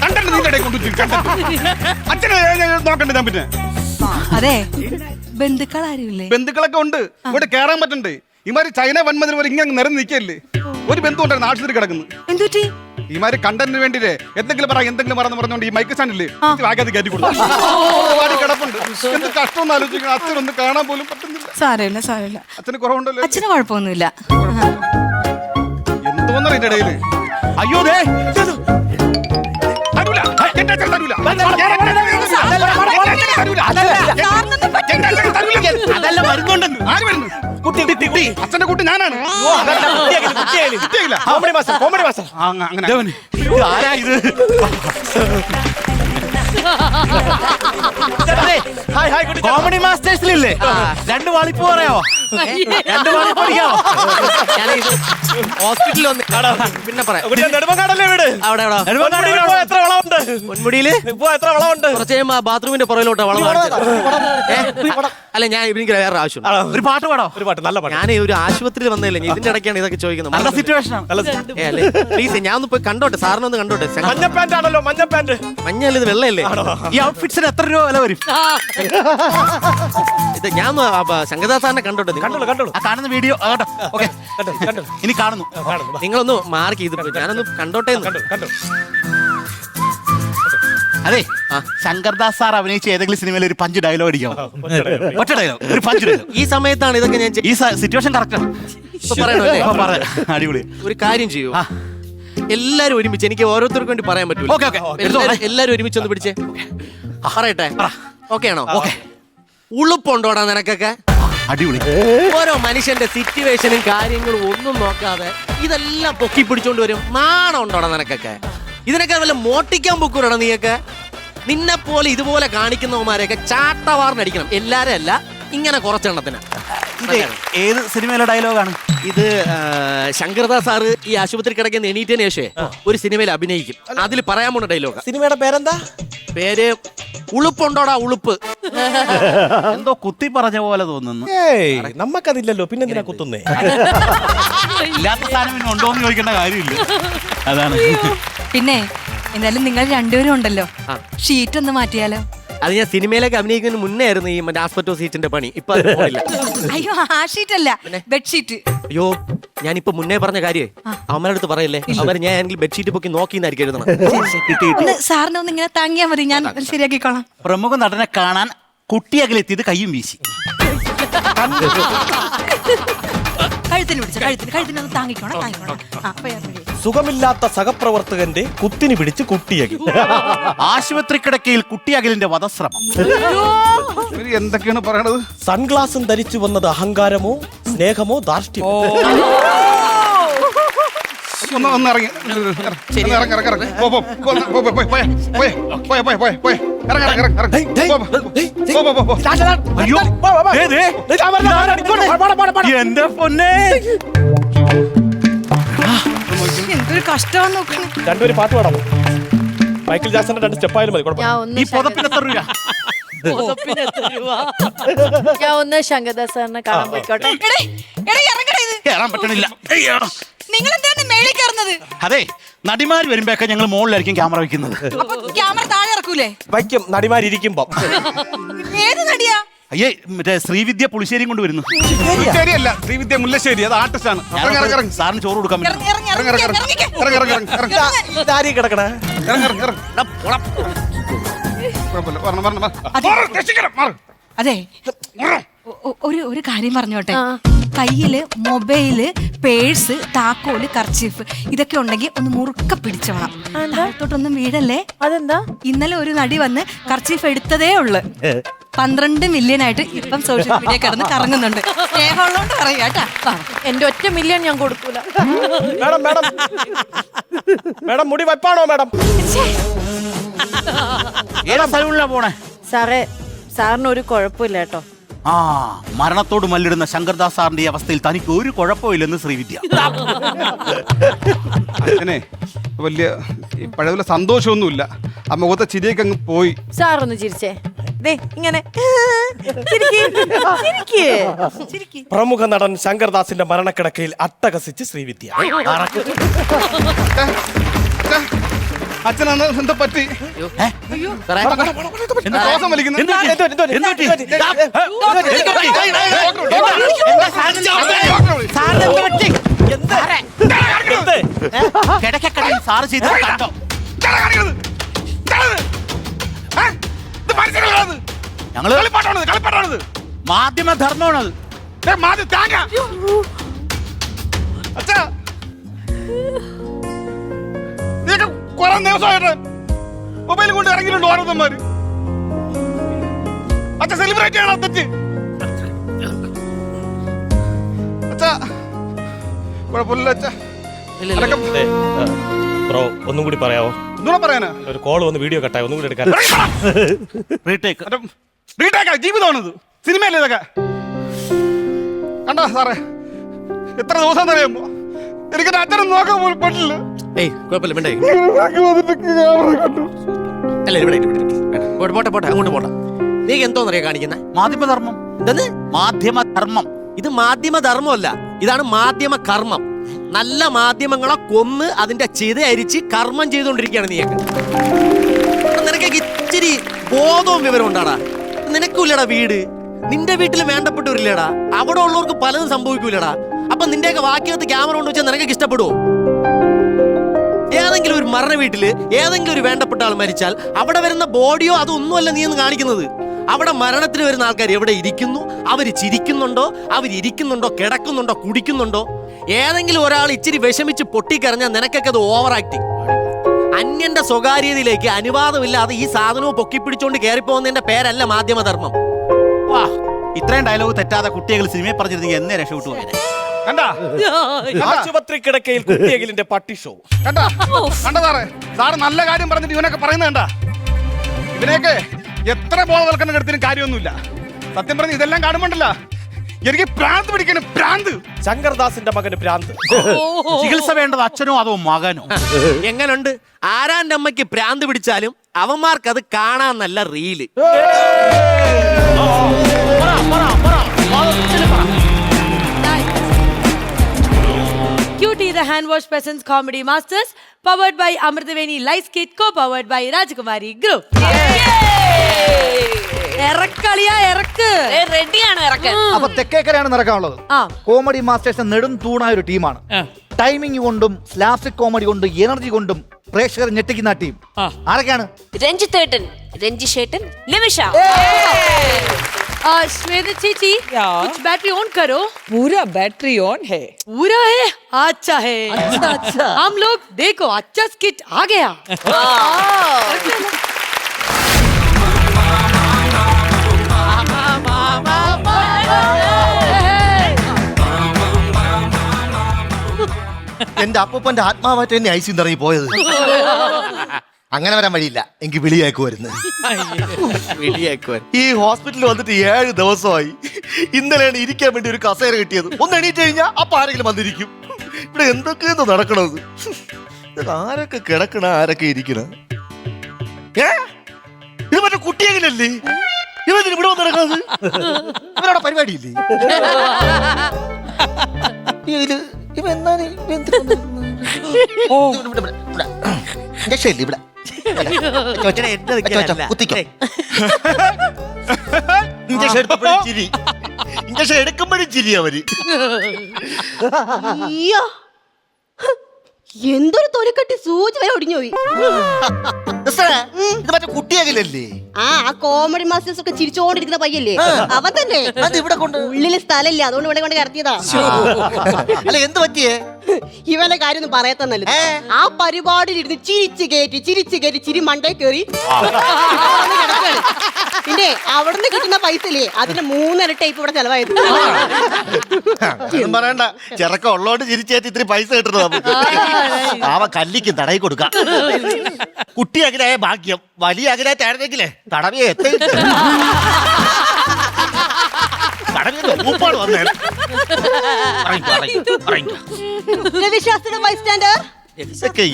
കണ്ടന്റ് നിന്റെ ഇടയിൽ കൊണ്ടുവച്ചു. അച്ഛനെ നോക്കണ്ടേ ഞാൻ പിന്നെ? അതെ, ബന്ധുക്കൾ ആരുമില്ലേ? ബന്ധുക്കളൊക്കെ ഉണ്ട്. ഇവിടെ കേറാൻ പറ്റണ്ടേ? ഇമാര് ചൈന വൻമതിൽ വരെ ഇങ്ങനെ നിരന്ന് നിൽക്കല്ലേ. ഒരു ബന്ധു ഉണ്ടായിരുന്നു ആശുപത്രി കിടക്കുന്നു. എന്തുറ്റി? ഈമാര് കണ്ടന്റിന് വേണ്ടിട്ടേ എന്തെങ്കിലും പറഞ്ഞുകൊണ്ട് ഈ മൈക്ക് സ്റ്റാൻഡില്ലേ വാഗാതി കയറ്റി കൊടുത്തു കിടപ്പുണ്ട്. എന്ത് കഷ്ടം ആലോചിക്കണം. അച്ഛനൊന്ന് കാണാൻ പോലും പറ്റുന്നില്ല. സാരമില്ല അച്ഛന് കുറവുണ്ടല്ലോ. അച്ഛന് കുഴപ്പമൊന്നുമില്ല. എന്തോന്നറിയ ഇതിന്റെ ഇടയില്. അയ്യോ ദേ തരൂല. എന്റെ അച്ഛൻ തരൂല. അതല്ല വരുന്നുണ്ടെന്ന്. ആര് വരുന്നു? കുട്ടി. അച്ഛന്റെ കുട്ടി ഞാനാണ്. കോമഡി മാസ്റ്റർ അങ്ങനെ ഇത് ആരാ ഇത്? കോമഡി മാസ്റ്റേഴ്സിലില്ലേ 2 വാളിപ്പ് പറയാമോ? 2 വാളിപ്പ് അടിക്കാമോ? ഹോസ്പിറ്റലിൽ ഒന്ന് പിന്നെ പറയാം. നെടുമങ്ങാടല്ലേ വീട്? അവിടെ എത്ര വളമുണ്ട്? പൊന്മുടിയില് ഇപ്പൊ എത്ര വളമുണ്ട്? കുറച്ച് കഴിയുമ്പോ ബാത്റൂമിന്റെ പുറകിലോട്ട് വളം അല്ല ഞാൻ എനിക്ക് വേറെ ആവശ്യം. ഒരു പാട്ട് പാടോ? ഒരു പാട്ട്, നല്ല പാട്ട്. ഞാൻ ഒരു ആശുപത്രിയിൽ വന്നതല്ലേ, ഇതിന്റെ ഇടയ്ക്കാണ് ഇതൊക്കെ ചോദിക്കുന്നത്. നല്ല സിറ്റുവേഷൻ ആണ്. പ്ലീസ് ഞാൻ ഒന്ന് പോയി കണ്ടോട്ടെ, സാറിനൊന്ന് കണ്ടോട്ടെ. മഞ്ഞ പാന്റ് ആണല്ലോ, മഞ്ഞ പാന്റ്. മഞ്ഞല്ല, ഇത് വെള്ളയല്ലേ? ഈ ഔട്ട്ഫിറ്റ്സിന് എത്ര രൂപ വില വരും? ഇത് ഞാൻ ശങ്കരദാസ് സാറിനെ കണ്ടോട്ടെ. കണ്ടോളൂ. ആ കാണുന്ന വീഡിയോ ഓക്കെ ഇനി കാണുന്നു. നിങ്ങളൊന്ന് മാർക്ക് ചെയ്ത് ഞാനൊന്ന് കണ്ടോട്ടെ. കണ്ടു. അതെ ശങ്കർദാസ് സാർ അഭിനയിച്ച ഏതെങ്കിലും സിനിമയിൽ ഒരു 5 ഡയലോഗ് അടിക്കാമോ? ഒറ്റ ഡയലോഗ്, ഒരു 5 ഡയലോഗ്. ഈ സമയത്താണ് ഇതൊക്കെ ഞാൻ ഈ സിറ്റുവേഷൻ കറക്റ്റ് പറയണല്ലേ? അടിപൊളി. ഒരു കാര്യം ചെയ്യൂ, എല്ലാരും ഒരുമിച്ച്, എനിക്ക് ഓരോരുത്തർക്കും വേണ്ടി പറയാൻ പറ്റൂല. എല്ലാരും ഒരുമിച്ച് ഒന്ന് പിടിച്ചേ പറയട്ടെ. ഓക്കെ ആണോ? ഓക്കെ. ഉളുപ്പുണ്ടോടാ നിനക്കൊക്കെ? അടിപൊളി. ഓരോ മനുഷ്യന്റെ സിറ്റുവേഷനും കാര്യങ്ങളും ഒന്നും നോക്കാതെ ഇതെല്ലാം പൊക്കി പിടിച്ചോണ്ട് വരും. നാണം ഉണ്ടോടാ നിനക്കൊക്കെ? ഇതിനൊക്കെ വല്ല മോട്ടിക്കാൻ പൊക്കൂടാ നീയൊക്കെ? നിന്നെ പോലെ ഇതുപോലെ കാണിക്കുന്നവന്മാരെയൊക്കെ ചാട്ടവാറിനടിക്കണം. എല്ലാരും അല്ല, ഇങ്ങനെ കുറച്ചെണ്ണത്തിന്. ഏത് സിനിമയിലെ ഡയലോഗാണ് ഇത്? ശങ്കർദാസ് സാറ് ഈ ആശുപത്രി കിടക്കുന്ന എണീറ്റതിന് ശേഷമേ ഒരു സിനിമയിൽ അഭിനയിക്കും. അതിൽ പറയാൻ പോണ ഡയലോഗ്. സിനിമയുടെ പേരെന്താ? പേര് ഉളുപ്പുണ്ടോടാ ഉളുപ്പ്. എന്തോ കുത്തി പറഞ്ഞ പോലെ തോന്നുന്നു. ഏയ് നമ്മക്കതില്ലല്ലോ, പിന്നെന്തിനാ കുത്തുന്നേ? ഇല്ലാത്ത സാധനം പിന്നെ ഉണ്ടോന്ന് ചോദിക്കേണ്ട കാര്യമില്ല. അതാണ്. പിന്നെ എന്തായാലും നിങ്ങൾ രണ്ടുപേരും ഉണ്ടല്ലോ, ഷീറ്റ് ഒന്ന് മാറ്റിയാലോ? അത് ഞാൻ സിനിമയിലേക്ക് അഭിനയിക്കുന്നതിന് മുന്നേ ആയിരുന്നു ഈ മറ്റേ ആസ്പെറ്റോ സീറ്റിന്റെ പണി. ഇപ്പൊ അത് പോണില്ല. അയ്യോ, ആ ഷീറ്റ് അല്ല, ബെഡ്ഷീറ്റ്. അയ്യോ, ഞാനിപ്പോ മുന്നേ പറഞ്ഞ കാര്യേ അവന്മാരുടെ അടുത്ത് പറയല്ലേ. അവർ ഞാൻ ആണെങ്കിൽ ബെഡ്ഷീറ്റ് പൊക്കി നോക്കിന്നായിരിക്കും എഴുതണം. ഒന്ന് സാറിനെ ഒന്ന് ഇങ്ങനെ താങ്ങിയാ മതി, ഞാൻ ശരിയാക്കിക്കോളാം. പ്രമുഖ നടനെ കാണാൻ കുട്ടിയകലെത്തിയത് കയ്യും വീശി. കഴുത്തിനൊന്ന് താങ്ങിക്കോണം. സുഖമില്ലാത്ത സഹപ്രവർത്തകന്റെ കുത്തിനി പിടിച്ച് കുട്ടിയാക്കി. ആശുപത്രി കിടക്കയിൽ കുട്ടിയകലിന്റെ വധശ്രമം. എന്തൊക്കെയാണ് പറയണത്? സൺഗ്ലാസും ധരിച്ചു വന്നത് അഹങ്കാരമോ സ്നേഹമോ ധാർഷ്ട്യമോ? ഒന്ന് ഇറങ്ങി. എന്റെ പൊന്നെ, എന്തൊരു കഷ്ടമാണ് നോക്കണേ. രണ്ടുപേരും പാട്ട് പാടാമോ? മൈക്കിൾ ജാക്സന്റെ 2 സ്റ്റെപ്പായാലും മതി, കുഴപ്പമില്ല. ഈ പുതപ്പിന് എത്ര രൂപ? ഞാൻ ഒന്ന് ശങ്കർദാസ് സാറിനെ കാണാൻ പോയിക്കോട്ടെ. കേറാൻ പറ്റണില്ല. നിങ്ങൾ എന്താണ് മേളിൽ കയറുന്നത്? അതെ, നടിമാര് വരുമ്പോഴൊക്കെ ഞങ്ങൾ മുകളിലായിരിക്കും ക്യാമറ വെക്കുന്നത്. അപ്പൊ ക്യാമറ താഴെ ഇറക്കൂലേ? വയ്ക്കും, നടിമാരിയ്ക്കുമ്പോ. ഏത് നടിയാ? അയ്യേ, മറ്റേ ശ്രീവിദ്യ പുളിശ്ശേരിയും കൊണ്ട് വരുന്നു. ശരിയല്ല, ശ്രീവിദ്യ മുല്ലശ്ശേരി, അത് ആർട്ടിസ്റ്റാണ്. സാറിന് ചോറ് കൊടുക്കാൻ പറ്റും. ഇതാരീ കിടക്കണേ? അതെ, ഒരു കാര്യം പറഞ്ഞോട്ടെ. കയ്യില് മൊബൈല്, പേഴ്സ്, താക്കോല്, കർച്ചീഫ് ഇതൊക്കെ ഉണ്ടെങ്കിൽ ഒന്ന് മുറുക്ക പിടിച്ചോണം. താഴത്തോട്ടൊന്നും വീഴല്ലേ. അതെന്താ? ഇന്നലെ ഒരു നടി വന്ന് കർച്ചീഫ് എടുത്തതേ ഉള്ളു. 12 മില്യൺ ആയിട്ട് ഇപ്പം സോഷ്യൽ മീഡിയ കിടന്ന് കറങ്ങുന്നുണ്ട്. സ്നേഹമുള്ളതുകൊണ്ട് പറയാ കേട്ടാ. എന്റെ 1 മില്യൺ ഞാൻ കൊടുക്കൂല. മേഡം മുടി വയ്പ്പാണോ മേഡം? ഏതാ സലൂണിലാ പോണേ? സാറേ, സാറിന് ഒരു കുഴപ്പമില്ല കേട്ടോ. ആ, മരണത്തോട് മല്ലിടുന്ന ശങ്കർദാസ് സാറിന്റെ ഈ അവസ്ഥയിൽ തനിക്ക് ഒരു കുഴപ്പമില്ലെന്ന് ശ്രീവിദ്യ. അങ്ങനെ വലിയ പഴയ സന്തോഷമൊന്നുമില്ല. ആ മുഖത്തെ ചിരിയൊക്കെ അങ്ങ് പോയി. സാറൊന്ന് ചിരിച്ചേ. ഇങ്ങനെ പ്രമുഖ നടൻ ശങ്കർദാസിന്റെ മരണക്കിടക്കയിൽ അട്ടഹസിച്ച് ശ്രീവിദ്യ. അച്ഛനാണ് എന്താ പറ്റി? ശ്വാസം വലിക്കുന്നു. സാറ് ചെയ്തത് കണ്ടോ? ഇതാരാ കാണിക്കുന്നത്? ഇതാരത്? ഇത് മനുഷ്യരല്ലത്. ഞങ്ങള് കളിപ്പാട്ടാണിത്. മാധ്യമധർമ്മമാണത്. തേങ്ങ. അച്ഛാ, നീയൊക്കെ കുറെ ദിവസമായിട്ട് മൊബൈൽ കൊണ്ട് ഇറങ്ങിയിട്ടുണ്ട് ഓരോരുത്തന്മാര്. അച്ഛാ സെലിബ്രേറ്റ് ചെയ്യണം തെറ്റ്. അച്ഛാ കുഴപ്പമില്ല അച്ഛാ. ബ്രോ ഒന്നും കൂടി പറയാവോ? ഒന്നുകൂടെ പറയാനാ? ഒരു കോൾ വന്ന് വീഡിയോ കട്ടായി, ഒന്നും കൂടി എടുക്കാൻ. റീടേക്കാ ജീവിതമാണിത്, സിനിമയല്ലേ ഇതൊക്കെ. കണ്ടാ സാറേ, എത്ര ദിവസം അറിയുമ്പോ എനിക്ക് അച്ഛനെ നോക്കാൻ പോലും പറ്റില്ല. ഏയ് കുഴപ്പമില്ല, മിണ്ടേ. അല്ല ഇവിടെ പോട്ടെ അങ്ങോട്ട് പോട്ടെ. നീ എന്തോന്നറിയാ കാണിക്കുന്നത്? മാധ്യമധർമ്മം. എന്തെന്ന്? മാധ്യമധർമ്മം. ഇത് മാധ്യമധർമ്മമല്ല, ഇതാണ് മാധ്യമ കർമ്മം. നല്ല മാധ്യമങ്ങളെ കൊന്ന് അതിന്റെ ചിത അരിച്ച് കർമ്മം ചെയ്തുകൊണ്ടിരിക്കുകയാണ് നീയൊക്കെ. നിനക്കൊക്കെ ഇച്ചിരി ബോധവും വിവരം ഉണ്ടാടാ. നിനക്കില്ലടാ വീട്, നിന്റെ വീട്ടിൽ വേണ്ടപ്പെട്ടവരില്ലേടാ, അവിടെ ഉള്ളവർക്ക് പലതും സംഭവിക്കൂലടാ. അപ്പൊ നിന്റെയൊക്കെ വാക്യത്ത് ക്യാമറ കൊണ്ട് വെച്ചാൽ നിനക്കൊക്കെ ഇഷ്ടപ്പെടുവോ? ഏതെങ്കിലും ഒരു മരണ വീട്ടില് ഏതെങ്കിലും ഒരു വേണ്ടപ്പെട്ട ആൾ മരിച്ചാൽ അവിടെ വരുന്ന ബോഡിയോ അതൊന്നുമല്ല നീ എന്ന് കാണിക്കുന്നത്. അവിടെ മരണത്തിന് വരുന്ന ആൾക്കാർ എവിടെ ഇരിക്കുന്നു, അവർ ചിരിക്കുന്നുണ്ടോ, അവരിയ്ക്കുന്നുണ്ടോ, കിടക്കുന്നുണ്ടോ, കുടിക്കുന്നുണ്ടോ? ഏതെങ്കിലും ഒരാൾ ഇച്ചിരി വിഷമിച്ച് പൊട്ടിക്കറിഞ്ഞാൽ നിനക്കൊക്കെ അത് ഓവർ ആക്ടിങ്. അന്യന്റെ സ്വകാര്യതയിലേക്ക് അനുവാദമില്ലാതെ ഈ സാധനവും പൊക്കിപ്പിടിച്ചോണ്ട് കയറിപ്പോകുന്നതിന്റെ പേരല്ല മാധ്യമധർമ്മം. വാ, ഇത്രയും ഡയലോഗ് തെറ്റാതെ കുട്ടികൾ സിനിമയെ പറഞ്ഞിരുന്നെങ്കിൽ എന്നേ രക്ഷപ്പെട്ടു പോയത്. കണ്ടാ ആശുപത്രി കിടക്കയിൽ കുട്ടിയകിലിന്റെ പട്ടി ഷോ കണ്ടാ സാറേ, സാറ് നല്ല കാര്യം പറഞ്ഞിട്ട് ഇവനൊക്കെ പറയുന്നത് കണ്ടാ. ഇവനെയൊക്കെ എത്ര ബോധവൽക്കരണം എടുത്തിനും കാര്യമൊന്നുമില്ല. സത്യം പറഞ്ഞ് ഇതെല്ലാം കാണുമ്പോണ്ടല്ല എനിക്ക് ഭ്രാന്ത് പിടിക്കണം, ഭ്രാന്ത്. ശങ്കർദാസിന്റെ മകന് ഭ്രാന്ത്. ചികിത്സ വേണ്ടത് അച്ഛനോ അതോ മകനോ? എങ്ങനുണ്ട്? ആരാന്റെ അമ്മയ്ക്ക് ഭ്രാന്ത് പിടിച്ചാലും അവന്മാർക്ക് അത് കാണാൻ നല്ല reel. QT the hand wash presents Comedy Masters, powered by Amrithaveni Light Kit, co-powered by Rajkumari Group. ഇറക്കളിയാ ഇറക്ക്. റെഡിയാണ് ഇറക്കാൻ. അപ്പൊ തെക്കേക്കരയാണ് നടക്കാനുള്ളത്. കോമഡി മാസ്റ്റേഴ്സ് നെടും തൂണായ ഒരു ടീമാണ്. ടൈമിംഗ് കൊണ്ടും സ്ലാപ്സ്റ്റിക് കോമഡി കൊണ്ടും എനർജി കൊണ്ടും പ്രേക്ഷകർ ഞെട്ടിക്കുന്ന ടീം ആരൊക്കെയാണ്? രഞ്ജിത്ത് ഏട്ടൻ, രഞ്ജിഷേട്ടൻ, നിമിഷ. श्वेता चीची, कुछ बैटरी ऑन करो. पूरा बैटरी ऑन है. पूरा है? अच्छा है. अच्छा. हम लोग देखो अच्छा स्किट आ गया. എന്റെ അപ്പൂപ്പന്റെ ആത്മാവായിട്ട് തന്നെ ഐസിന്ന് ഇറങ്ങി പോയത്. അങ്ങനെ വരാൻ വഴിയില്ല, എനിക്ക് വിളിയാക്കുമായിരുന്നു. ഈ ഹോസ്പിറ്റലിൽ വന്നിട്ട് 7 ദിവസമായി. ഇന്നലെയാണ് ഇരിക്കാൻ വേണ്ടി ഒരു കസേര കിട്ടിയത്. ഒന്ന് എണീറ്റ് കഴിഞ്ഞാൽ അപ്പൊ ആരെങ്കിലും വന്നിരിക്കും. ഇവിടെ എന്തൊക്കെയെന്ന് നടക്കണത്? ആരൊക്കെ കിടക്കണ, ആരൊക്കെ ഇരിക്കണ? ഇത് മറ്റേ കുട്ടിയെങ്കിലല്ലേ ഇവന് ഇവിടെ വന്ന് നടക്കണത്? ഇവരവിടെ പരിപാടിയില്ലേ? ഇവ എന്നാണ് ഇവിടെ ഇഞ്ചക്ഷൻ എടുത്തപ്പോഴും ചിരി, ഇഞ്ചക്ഷൻ എടുക്കുമ്പോഴും ചിരി അവര്. എന്തൊരു തൊലിക്കട്ടി സൂചി വരെ ഒടിഞ്ഞുപോയി. ഇത് മറ്റേ കുട്ടിയാകില്ലല്ലേ? ആ കോമഡി മാസ്റ്റേഴ്സ് ഒക്കെ ചിരിച്ചോണ്ടിരിക്കുന്ന പയ്യല്ലേ അവൻ തന്നെ. ഇവിടെ കൊണ്ട് ഉള്ളില് സ്ഥലമില്ല, അതുകൊണ്ട് ഇവിടെ കൊണ്ട് കിടത്തിയതാ. അല്ല എന്ത് പറ്റിയേ? ഇവന്റെ കാര്യം ഒന്നും പറയത്ത നല്ലത്. ആ പരിപാടിയിൽ ഇരുന്ന് ചിരിച്ചു കയറ്റി ചിരി മണ്ടേ കയറി പിന്നെ അവിടുന്ന് കിട്ടുന്ന പൈസല്ലേ അതിന്റെ 3 ഇരട്ടി ഇവിടെ ചെലവായത്. പറയണ്ട, ചെറുക്കം ഉള്ളോണ്ട് ചിരിച്ചേറ്റ് ഇത്തിരി പൈസ കിട്ടുന്നത് നമുക്ക്. അവ കല്ലിക്കും തടയി കൊടുക്കാം. കുട്ടി അകലായ ഭാഗ്യം, വലിയ അകലായിട്ടായിരുന്നെങ്കിലേ തടവിയെ ൂപ്പാട് വന്നേ. രവിശാസ്ത്രിയുടെ ബൈസ്റ്റാൻഡർ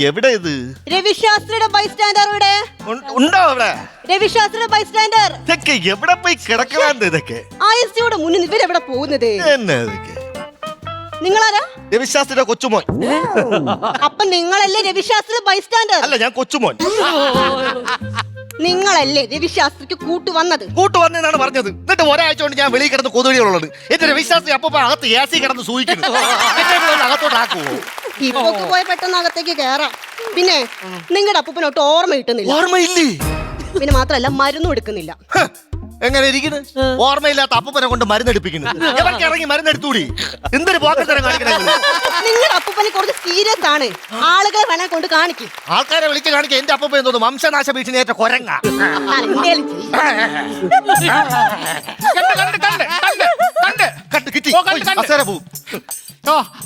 എവിടെ ഇത്? രവിശാസ്ത്രിയുടെ ബൈസ്റ്റാൻഡർ ഇവിടെ ഉണ്ടോ? അവിടെ രവിശാസ്ത്രിയുടെ ബൈസ്റ്റാൻഡർ ഇതൊക്കെ എവിടെ പോയി കിടക്കലാണ്ട്? ഇതൊക്കെ ആയസിയുടെ മുന്നിൽ ഇവരെവിടെ പോകുന്നത്? എന്നാ ഇതൊക്കെ? നിങ്ങളാരാ? രവിശാസ്ത്രിയുടെ കൊച്ചുമോൻ. അപ്പൊ നിങ്ങളല്ലേ രവിശാസ്ത്രിയുടെ ബൈസ്റ്റാൻഡർ? അല്ല, ഞാൻ കൊച്ചുമോൻ. നിങ്ങളല്ലേ രവിശാസ്ത്രിക്ക് കൂട്ടുവന്നത്? കൂട്ടുവന്നെന്നാണ് പറഞ്ഞത്. എന്നിട്ട് ഒരാഴ്ച കൊണ്ട് ഞാൻ വെളിയിൽ കിടന്ന് കൊതുകുകളുള്ളത്. എന്റെ രവിശാസ്ത്രി അപ്പൊ അകത്ത് AC കിടന്ന് സൂയിക്കുന്നു. അകത്തോട്ട് ആക്കുവോ? ഇപ്പൊക്കെ പോയി പെട്ടെന്ന് അകത്തേക്ക് കേറാം. പിന്നെ നിങ്ങളുടെ അപ്പൂപ്പനൊട്ട് ഓർമ്മ കിട്ടുന്നില്ല. ഓർമ്മയില്ലേ? പിന്നെ മാത്രല്ല മരുന്നും എടുക്കുന്നില്ല. എങ്ങനെ ഇരിക്കുന്നു? ഓർമ്മയില്ലാത്ത അപ്പൂപ്പനെ കൊണ്ട് മരുന്നെടുപ്പിക്കുന്നു. ഇവർക്ക് ഇറങ്ങി മരുന്നെടുത്തൂടി. എന്തൊരു പോക്കത്തരം കാണിക്കണേ. നിങ്ങളുടെ അപ്പൂപ്പനെ കുറച്ച് സീരിയസ് ആണ്. ആളുകളെ വേണേ കൊണ്ട് കാണിക്കും. ആൾക്കാരെ വിളിച്ച് കാണിക്കാൻ എന്റെ അപ്പൂപ്പൻ എന്തോന്നു വംശനാശ ഭീഷണിയേറ്റ കൊരങ്ങ.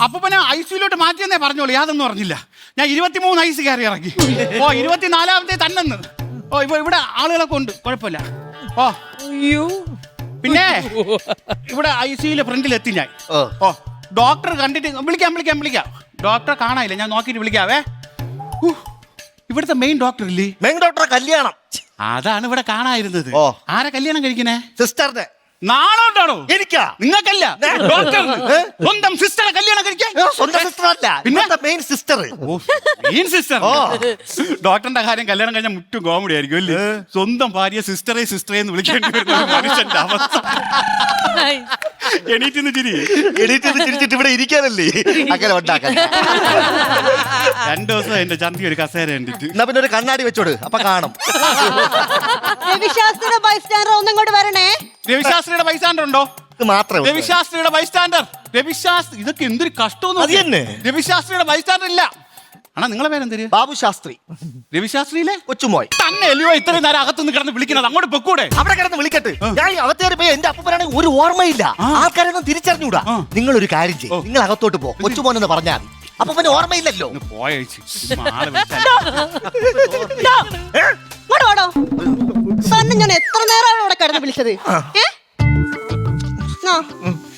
അപ്പൂപ്പനെ ഐസിയിലോട്ട് മാറ്റിയെന്നേ പറഞ്ഞോളൂ. യാതൊന്നും പറഞ്ഞില്ല. ഞാൻ 23 ഐസ് കയറി ഇറങ്ങി. 24ാമത്തെ തന്നെന്ന്. ഇവിടെ ആളുകളൊക്കെ ഉണ്ട്, കുഴപ്പമില്ല. പിന്നെ ഇവിടെ ഐസിയിലെ ഫ്രണ്ടിൽ എത്തി ഞാൻ. ഡോക്ടർ കണ്ടിട്ട് വിളിക്കാം. ഡോക്ടറെ കാണാനില്ല, ഞാൻ നോക്കിയിട്ട് വിളിക്കാവേ. ഇവിടുത്തെ മെയിൻ ഡോക്ടർ ഇല്ലേ? മെയിൻ ഡോക്ടറെ കല്യാണം അതാണ് ഇവിടെ കാണാതിരുന്നത്. ആരെ കല്യാണം കഴിക്കണേ? സിസ്റ്ററിന്റെ. നാളോട്ടാണോ? എനിക്കാ? നിങ്ങൾക്കല്ല, ഡോക്ടറിന്. സ്വന്തം സിസ്റ്ററെ കല്യാണം കഴിക്കാൻ. സ്വന്തം സിസ്റ്റർ അല്ല, പിന്നെ മെയിൻ സിസ്റ്റർ. Main sister. ഡോക്ടറിന്റെ കാര്യം കല്യാണം കഴിഞ്ഞാൽ മുറ്റും കോമഡി ആയിരിക്കും അല്ലേ? സ്വന്തം ഭാര്യ സിസ്റ്ററെ എന്ന് വിളിക്കേണ്ടി വരുന്ന മനുഷ്യന്റെ അവസ്ഥ. എണീറ്റ് ചിരിച്ചിട്ട് ഇവിടെ ഇരിക്കാനല്ലേ അങ്ങനെ ഉണ്ടാക്കാൻ. 2 ദിവസം എന്റെ ചന്തി ഒരു കസേര കണ്ടിട്ട്. എന്നാ പിന്നെ ഒരു കണ്ണാടി വെച്ചോട്, അപ്പൊ കാണും. രവിശാസ്ത്രിയുടെ ബൈസ്റ്റാൻഡർ ഒന്നും ഇങ്ങോട്ട് വരണേ. രവിശാസ്ത്രിയുടെ ബൈസ്റ്റാൻഡർ ഉണ്ടോ? മാത്രമേ രവിശാസ്ത്രിയുടെ ബൈസ്റ്റാൻഡർ. രവിശാസ്ത്രി, ഇതൊക്കെ എന്തൊരു കഷ്ടമെന്ന്. രവിശാസ്ത്രിയുടെ ബൈസ്റ്റാൻഡർ ഇല്ല. ആണോ നിങ്ങളെ പേരെന്തര്? ബാബു ശാസ്ത്രി. രവിശാസ്ത്രിയിലെ കൊച്ചുമോയ് തന്നെ അല്ലയോ ഇത്രയും നേരം അകത്തുനിന്ന് കിടന്ന് വിളിക്കുന്നത്? അങ്ങോട്ട് പൊക്കൂടെ? അവിടെ കിടന്ന് വിളിക്കട്ടെ. ഞാൻ അകത്തേറി പോയി എന്റെ അപ്പൂപ്പനാണെങ്കിൽ ഒരു ഓർമ്മയില്ല. ആൾക്കാരൊന്നും തിരിച്ചറിഞ്ഞൂടാ. നിങ്ങൾ ഒരു കാര്യം ചെയ്യും, നിങ്ങൾ അകത്തോട്ട് പോ. കൊച്ചുമോനെന്ന് പറഞ്ഞാൽ മതി. അപ്പൂപ്പന് ഓർമ്മയില്ലല്ലോ. തന്നെ ഞാൻ എത്ര നേരമാണ് ഇവിടെ കിടന്ന് വിളിച്ചത്?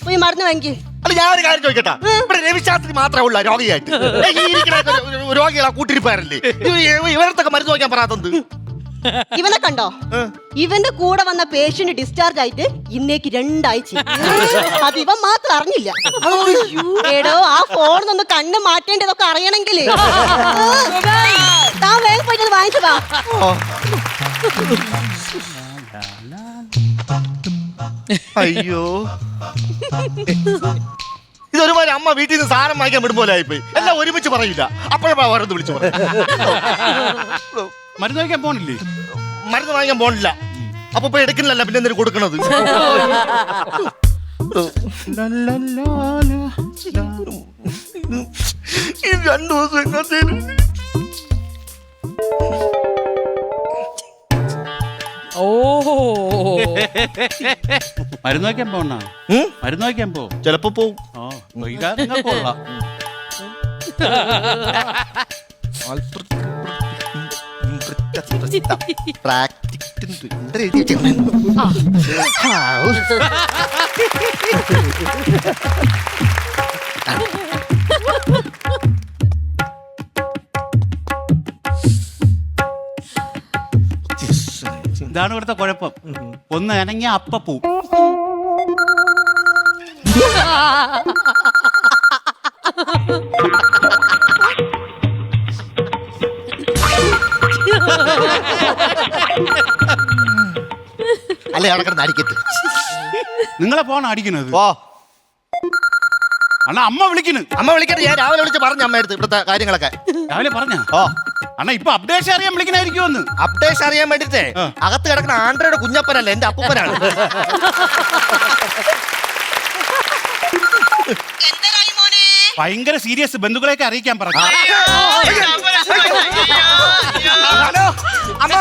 പോയി മരുന്ന് വാങ്ങി. അല്ല ഞാൻ ഒരു കാര്യം ചോദിക്കട്ടെ, ഇവിടെ രവിശാസ്ത്രി മാത്രമേ ഉള്ള രോഗിയായിട്ട്? രോഗികളാ കൂട്ടിരിപ്പാരല്ലേ? ഇവരത്തൊക്കെ മരുന്ന് നോക്കാൻ പറയാത്തത്? ഇവനെ കണ്ടോ? ഇവന്റെ കൂടെ വന്ന പേഷ്യന്റ് ഡിസ്ചാർജ് ആയിട്ട് ഇന്നേക്ക് 2 ആഴ്ച. അത് ഇവൻ മാത്രം അറിഞ്ഞില്ല. എടോ, ആ ഫോണിന്നൊന്ന് കണ്ണ് മാറ്റേണ്ടതൊക്കെ അറിയണമെങ്കിൽ താൻ വേഗം പോയിട്ട് വാങ്ങിച്ചു വാ. അയ്യോ, ഇതൊരുമാതിരി അമ്മ വീട്ടിൽ നിന്ന് സാധനം വാങ്ങിക്കാൻ വിടുമ്പോലെ ആയിപ്പോയി. എല്ലാം ഒരുമിച്ച് പറയില്ല, അപ്പോഴേ ഓരോന്ന് വിളിച്ചു പറയും. മരുന്ന് വാങ്ങിക്കാൻ പോണില്ലേ? മരുന്ന് വാങ്ങിക്കാൻ പോണില്ല. അപ്പൊ ഇപ്പൊ എടുക്കുന്നില്ല, പിന്നെ എന്തിനു കൊടുക്കണത്? ഈ 2 ദിവസം എങ്ങോട്ടേലും മരുന്ന് വയ്ക്കാൻ പോണ? മരുന്ന് വയ്ക്കാൻ പോ. ചിലപ്പോ പോവും. ഇതാണ് ഇവിടുത്തെ കുഴപ്പം. ഒന്ന് അനങ്ങിയ അപ്പ പോവും. അല്ലെ അവിടെ കിടന്ന് അടിക്കട്ട്. നിങ്ങളെ പോണ അടിക്കുന്നത്? അണ്ണാ അമ്മ വിളിക്കുന്നു. അമ്മ വിളിക്കട്ടെ. ഞാൻ രാവിലെ വിളിച്ച് പറഞ്ഞു അമ്മ എടുത്ത് ഇവിടുത്തെ കാര്യങ്ങളൊക്കെ. രാവിലെ പറഞ്ഞ? അണ്ണാ ഇപ്പൊ അപ്ഡേഷൻ അറിയാൻ വിളിക്കണായിരിക്കുമെന്ന്. അപ്ഡേഷൻ അറിയാൻ വേണ്ടിട്ടേ അകത്ത് കിടക്കുന്ന ആൻഡ്രോയുടെ കുഞ്ഞപ്പനല്ല, എന്റെ അപ്പൂപ്പനാണ്. ഭയങ്കര സീരിയസ്, ബന്ധുക്കളെയൊക്കെ അറിയിക്കാൻ പറഞ്ഞു. ഹലോ അമ്മ,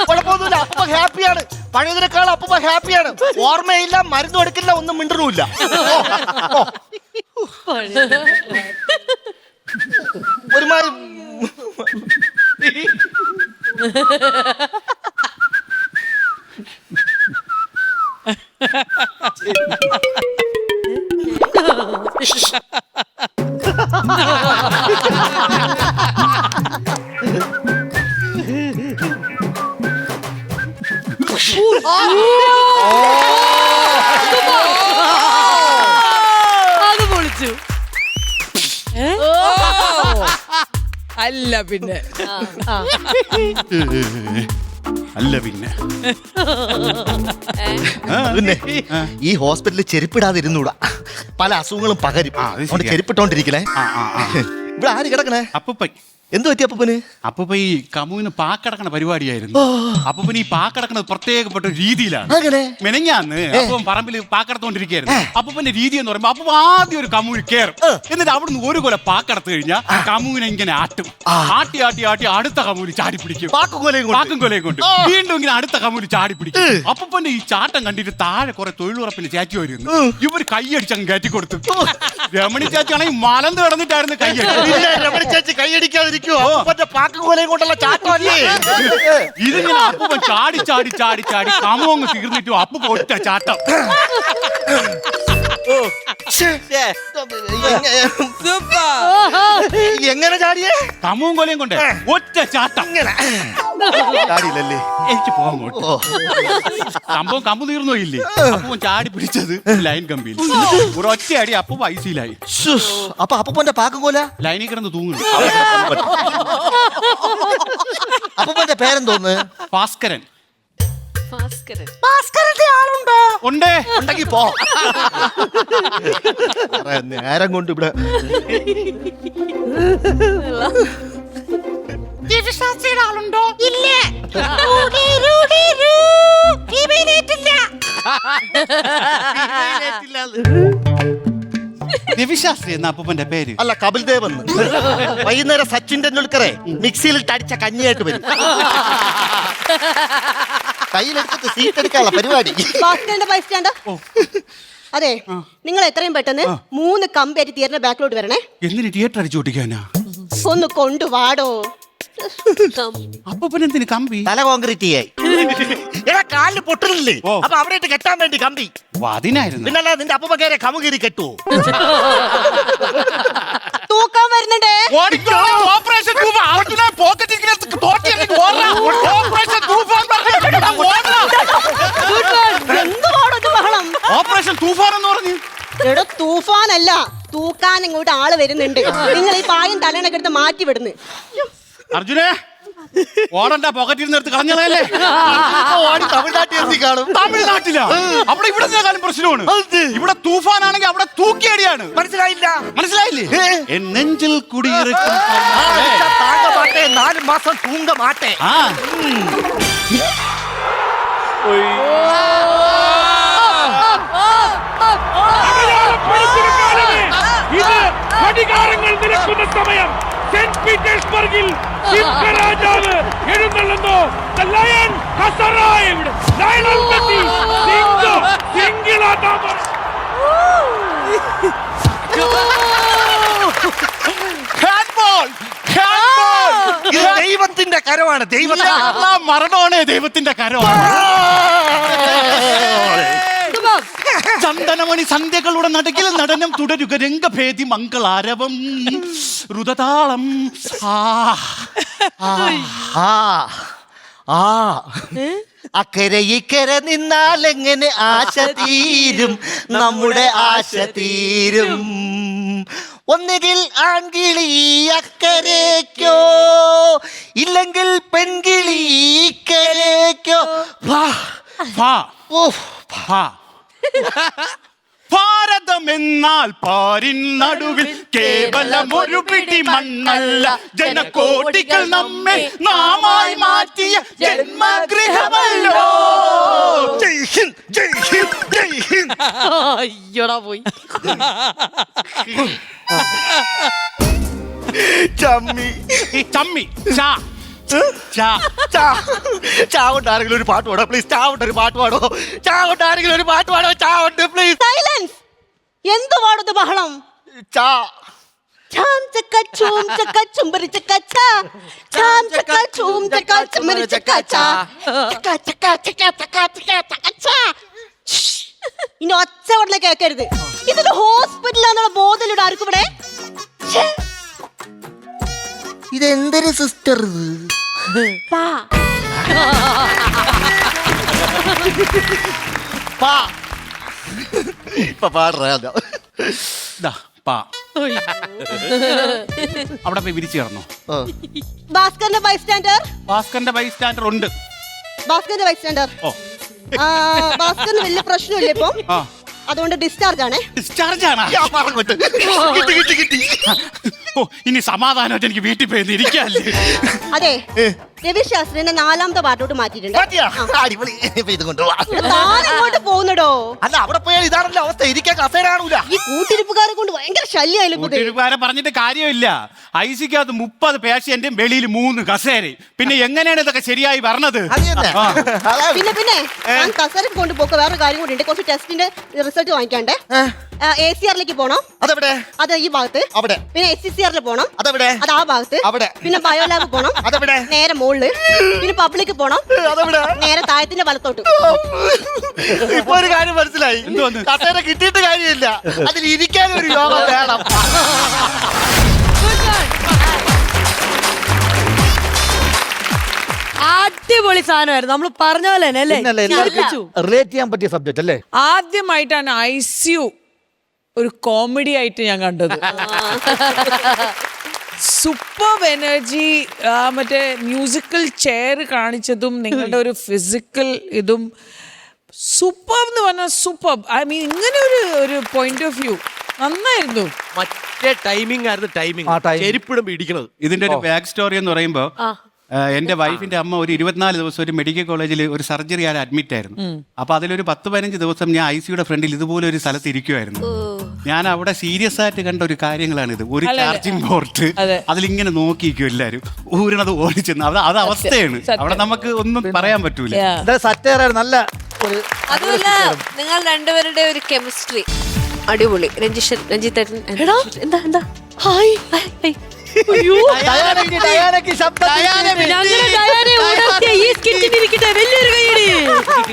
കുഴപ്പമൊന്നുമില്ല. അപ്പൂപ്പ ഹാപ്പിയാണ്. പഴയതിനേക്കാൾ അപ്പൂപ്പ ഹാപ്പിയാണ്. ഓർമ്മയില്ല, മരുന്ന് കൊടുക്കില്ല, ഒന്നും മിണ്ടറുമില്ല. ഒരുമാതിരി അത് പൊളിച്ചു. അല്ല പിന്നെ പിന്നെ ഈ ഹോസ്പിറ്റലിൽ ചെരുപ്പിടാതെ ഇരുന്നൂടാ, പല അസുഖങ്ങളും പകരും. ചെരുപ്പിട്ടോണ്ടിരിക്കണേ. ഇവിടെ ആര് കിടക്കണേ? അപ്പൂപ്പൻ. എന്ത് പറ്റി അപ്പൂപ്പന്? അപ്പൂപ്പ ഈ കമുവിന് പാക്കടക്കണ പരിപാടിയായിരുന്നു. അപ്പൂപ്പന് ഈ പാക്കടക്കണത് പ്രത്യേകപ്പെട്ട ഒരു രീതിയിലാണ്. അങ്ങനെ മെനഞ്ഞാന്ന് അപ്പം പറമ്പിൽ പാക്കടത്തോണ്ടിരിക്കുകയായിരുന്നു. അപ്പൂപ്പന്റെ രീതി എന്ന് പറയുമ്പോ അപ്പൊ ആദ്യം ഒരു കമുവിൽ കയറും. എന്നിട്ട് അവിടുന്ന് ഒരു കൊല പാക്കടത്ത് കഴിഞ്ഞാൽ കമുവിനെ ഇങ്ങനെ ആട്ടും. ആട്ടി ആട്ടി ആട്ടി അടുത്ത കമുവിൽ ചാടി പിടിക്കും. പാക്കും കൊലയും കൊണ്ട് വീണ്ടും ഇങ്ങനെ അടുത്ത കമുവിൽ ചാടി പിടിക്കും. അപ്പൂപ്പന്റെ ഈ ചാട്ടം കണ്ടിട്ട് താഴെ കുറെ തൊഴിലുറപ്പിന് ചാറ്റി വരുന്നു. ഇവർ കൈയടിച്ചങ്ങ് കയറ്റി കൊടുത്തു. രമണി ചാച്ചിയാണെങ്കിൽ മലന്ന് കിടന്നിട്ടായിരുന്നു രമണി ചേച്ചി കൈയടിക്കാതിരിക്കുവോ? പാക്കും കൊലയും കൊണ്ടുള്ള ചാട്ടമല്ലേ ഇതിങ്ങനെ അപ്പൂപ്പൻ ചാടി ചാടി ചാടി ചാടി കമുവങ്ങ് തീർന്നിട്ടും അപ്പൂപ്പ ഒറ്റ ചാട്ടം. എങ്ങനെ ചാടിയേ? കമുവും കൊലയും കൊണ്ട് ഒറ്റ ചാട്ടം. ചാടിയില്ലല്ലേ? എനിക്ക് പോകാൻ സംഭവം കമ്പ് തീർന്നു പോയില്ലേ? അപ്പൂപ്പൻ ചാടി പിടിച്ചത് ലൈൻ കമ്പിയിൽ. ഒരൊറ്റ അടി അപ്പൂപ്പ ഐസിയിലായി. അപ്പൊ അപ്പൂപ്പന്റെ പാക്കും കൊല ലൈനിൽ കിടന്ന് തൂങ്ങുന്നു. അപ്പൂപ്പന്റെ പേരെന്തോന്ന്? ഭാസ്കരൻ. ഭാസ്കരന്റെ ആളുണ്ടോ? ഉണ്ടേ. ഉണ്ടെങ്കി പോ. നേരം കൊണ്ട് ഇവിടെ ആളുണ്ടോ? ഇല്ല. രവിശാസ്ത്രി എന്ന അപ്പൂപ്പന്റെ പേര്. അല്ല, കപിൽ ദേവ് എന്ന്. വൈകുന്നേരം സച്ചിൻ ടെണ്ടുൽക്കറെ മിക്സിയിൽ അടിച്ച കഞ്ഞിയായിട്ട് വരും. കയ്യിലെടുത്തിട്ട് സീറ്റ് എടുക്കാനുള്ള പരിപാടി. ഭാസ്കരന്റെ ബൈസ്റ്റാൻഡർ. അതെ, നിങ്ങൾ എത്രയും പെട്ടെന്ന് 3 കമ്പേരി തിയേറ്ററിന്റെ ബാക്കിലോട്ട് വരണേ. എന്തിന് തിയേറ്റർ അടിച്ചു പൊട്ടിക്കാനാ? ഒന്ന് കൊണ്ടുവാടോ. അപ്പൂപ്പൻ എന്തിന് കമ്പി? തല കോൺക്രീറ്റ് ചെയ്യായി. കാലിന് പൊട്ടലില്ലേ? അപ്പൊ അവിടെ ഇട്ട് കെട്ടാൻ വേണ്ടി കമ്പി. അതിനായിരുന്നു. പിന്നല്ല നിന്റെ അപ്പൂപ്പ കയറി കമുകേരി കെട്ടുവോ? തൂക്കാൻ വരുന്നുണ്ടേ. ഓപ്പറേഷൻ ഓപ്പറേഷൻ തൂഫാൻ എന്ന് പറഞ്ഞു. എടോ, തൂഫാനല്ല, തൂക്കാൻ ഇങ്ങോട്ട് ആള് വരുന്നുണ്ട്. നിങ്ങൾ ഈ പായും തലണൊക്കെ എടുത്ത് മാറ്റി വിടുന്നു. അർജുനെ, ഓടണ്ട, പോക്കറ്റിൽ നിന്ന് എടുത്ത് കളഞ്ഞതല്ലേ? തമിഴ്നാട്ടിൽ കാണും. തമിഴ്നാട്ടിലാ? അവിടെ ഇവിടെ കാലം പ്രശ്നമാണ്. ഇവിടെ തൂഫാനാണെങ്കിൽ അവിടെ തൂക്കിയടിയാണ്. മനസ്സിലായില്ലേ? എൻ നെഞ്ചിൽ കുടിയിരിക്കും 4 മാസം തൂങ്ക മാട്ടേ. ഇത് ഘടികാരങ്ങൾ നിൽക്കുന്ന സമയം. സെന്റ് പീറ്റേഴ്സ്ബർഗിൽ രാജാവ് എഴുന്നള്ളുന്നു. Lion has arrived. Lionel Messi സിംഗിളാട്ടം. ദൈവത്തിന്റെ കരമാണ്. മരണമാണ് ദൈവത്തിന്റെ കരമാണ്. ചന്ദനമണി സന്ധ്യകളുടെ നടുക്കിൽ നടനം തുടരുക. രംഗഭേദി മംഗളാരവം രുതതാളം. അക്കരെ ഇക്കരെ നിന്നാൽ എങ്ങനെ ആശ തീരും? നമ്മുടെ ആശ തീരും. ഒന്നുകിൽ ആൺകിളി അക്കരേക്കോ, ഇല്ലെങ്കിൽ പെൺകിളി ഇക്കരേക്കോ. ഭാരതമെന്നാൽ പാരിൻ നടുവിൽ കേവലം ഒരു പിടി മണ്ണല്ല, ജനകോടികൾ നമ്മെ നാമായി മാറ്റിയ ജന്മഗൃഹമല്ലോ. ജയ് ഹിന്ദ്, ജയ് ഹിന്ദ്, ജയ് ഹിന്ദ്. അയ്യോടാ പോയി. ചമ്മി ചമ്മി ചാവുണ്ട്. ആരെങ്കിലും ഒരു പാട്ട് പാടോ പ്ലീസ്? ചാവുണ്ട്, ഒരു പാട്ട് പാടോ? ചാവുണ്ട്, ആരെങ്കിലും ഒരു പാട്ട് പാടോ? ചാവുണ്ട് പ്ലീസ്. സൈലൻസ്. എന്ത് പാടുന്നത് ബഹളം? ചാം ചക്ക ചൂം ചക്ക ചുംബരി ചക്ക ചാ. ചാം ചക്ക ചൂം ചക്ക ചുംബരി ചക്ക ചാ. ചക്ക ചക്ക ചക്ക ചക്ക ചക്ക ചക്ക ചാ. ഇനി ഒച്ച ഉടനെ കേൾക്കരുത്. ഇതൊരു ഹോസ്പിറ്റലാന്നുള്ള ബോധമില്ല ആർക്കും ഇവിടെ. ഇതെന്തൊരു സിസ്റ്റർ? ഇപ്പൊ പാടുക. അവിടെ പോയി വിരിച്ചു കിടന്നോ? ഭാസ്കറിന്റെ ബൈസ്റ്റാൻഡർ. ഭാസ്കറിന്റെ ബൈസ്റ്റാൻഡർ ഉണ്ട്. ഭാസ്കറിന്റെ ബൈസ്റ്റാൻഡർ. ഭാസ്കറിന് വലിയ പ്രശ്നമില്ല ഇപ്പൊ, അതുകൊണ്ട് ഡിസ്ചാർജ് ആണേ. ഡിസ്ചാർജ് ആണ്. കിട്ടി കിട്ടി കിട്ടി. ഓ ഇനി സമാധാനമായിട്ട് എനിക്ക് വീട്ടിൽ പോയി ഇരിക്കാല്ലേ. അതെ രവി ശാസ്ത്രിനെ 4ാമത്തെ പാട്ടോട്ട് മാറ്റിയിട്ടുണ്ട്. മാറ്റിയാ? അടിപൊളി. ഇപ്പൊ ഇത് കൊണ്ടുപോവാ. താൻ എങ്ങോട്ട് പോകുന്നടോ? അല്ല അവിടെ പോയാൽ ഇതാണല്ലോ അവസ്ഥ, ഇരിക്കാൻ കസേര കാണൂല. ഈ കൂട്ടിരിപ്പുകാരെ കൊണ്ട് ഭയങ്കര ശല്യമായാലും കൂട്ടിരിപ്പുകാരെ പറഞ്ഞിട്ട് കാര്യമില്ല. ഐസിക്കകത്ത് 30 പേഷ്യന്റും വെളിയിൽ 3 കസേരയും. പിന്നെ എങ്ങനെയാണ് ഇതൊക്കെ ശരിയായി പറഞ്ഞത്? അത് തന്നെ. അതാ- പിന്നെ ഞാൻ കസേര കൊണ്ടുപോക്ക് വേറെ കാര്യം കൂടി ഉണ്ട്. കുറച്ച് ടെസ്റ്റിന്റെ റിസൾട്ട് വാങ്ങിക്കാണ്ടേ. ACRലേക്ക് പോണം. അതെവിടെ? അത് ഈ ഭാഗത്ത്. അവിടെ. പിന്നെ HCCRൽ പോണം. അതെവിടെ? അത് ആ ഭാഗത്ത്. അവിടെ. പിന്നെ ബയോലാബ് പോണം. അതെവിടെ? നേരെ മുകളില്. പിന്നെ പബ്ലിക് പോണം. അതെവിടെ? നേരെ താഴത്തിന്റെ വലത്തോട്ട്. ഇപ്പൊ ഒരു കാര്യം മനസ്സിലായി. എന്തോന്ന്? കസേര കിട്ടിയിട്ട് കാര്യമില്ല, അതിൽ ഇരിക്കാൻ ഒരു യോഗം വേണം. അടിപൊളി സാധനമായിരുന്നു. നമ്മൾ പറഞ്ഞ പോലെ തന്നെ അല്ലേ? റിലേറ്റ് ചെയ്യാൻ പറ്റിയ സബ്ജക്ട് അല്ലേ? ആദ്യമായിട്ടാണ് ICU ഒരു കോമഡി ആയിട്ട് ഞാൻ കണ്ടത്. സൂപ്പർ എനർജി, മറ്റേ മ്യൂസിക്കൽ ചെയർ കാണിച്ചതും നിങ്ങളുടെ ഒരു ഫിസിക്കൽ ഇതും സൂപ്പർ എന്ന് പറഞ്ഞാൽ സൂപ്പർ. ഐ മീൻ ഇങ്ങനെ ഒരു പോയിന്റ് ഓഫ് വ്യൂ നന്നായിരുന്നു. മറ്റേ ടൈമിംഗ് ആയിരുന്നു. ടൈമിംഗ് ചെരിപ്പിടുമ്പോ ഇടിക്കണത്. ഇതിന്റെ ഒരു ബാക്ക് സ്റ്റോറി എന്ന് പറയുമ്പോൾ എന്റെ വൈഫിന്റെ അമ്മ ഒരു 24 ദിവസം ഒരു മെഡിക്കൽ കോളേജിൽ ഒരു സർജറി ആയി അഡ്മിറ്റ് ആയിരുന്നു. അപ്പൊ അതിലൊരു 10-15 ദിവസം ഞാൻ ICUയുടെ ഫ്രണ്ടിൽ ഇതുപോലെ ഒരു സ്ഥലത്ത് ഇരിക്കുമായിരുന്നു. ഞാൻ അവിടെ സീരിയസ് ആയിട്ട് കണ്ട ഒരു കാര്യങ്ങളാണിത്. ഒരു ചാർജിങ് പോർട്ട് അതിലിങ്ങനെ നോക്കിയിരിക്കും എല്ലാരും, ഊരണത് ഓടിച്ചെന്ന്. അത് അവസ്ഥയാണ് അവിടെ, നമുക്ക് ഒന്നും പറയാൻ പറ്റൂല. നല്ല അതുമല്ല നിങ്ങൾ രണ്ടുപേരുടെ ഒരു കെമിസ്ട്രി അടിപൊളി. രഞ്ജിത്തേട്ടൻ എന്താ ഹായ്.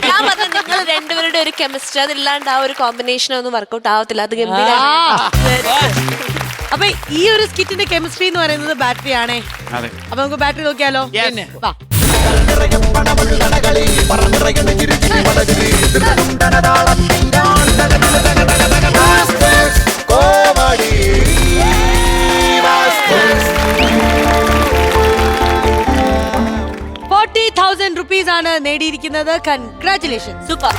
ഞാൻ പറഞ്ഞു നിങ്ങൾ രണ്ടുപേരുടെ ഒരു കെമിസ്ട്രി, അതില്ലാണ്ട് ആ ഒരു കോമ്പിനേഷൻ ഒന്നും വർക്ക്ഔട്ട് ആവത്തില്ല. അത് ഗംഭീര. അപ്പൊ ഈ ഒരു സ്കിറ്റിന്റെ കെമിസ്ട്രി എന്ന് പറയുന്നത് ബാറ്ററി ആണേ. അപ്പൊ നമുക്ക് ബാറ്ററി നോക്കിയാലോ? വാ. ₹40,000 ആണ് നേടിയിരിക്കുന്നത്. കൺഗ്രാറ്റുലേഷൻ. സൂപ്പർ.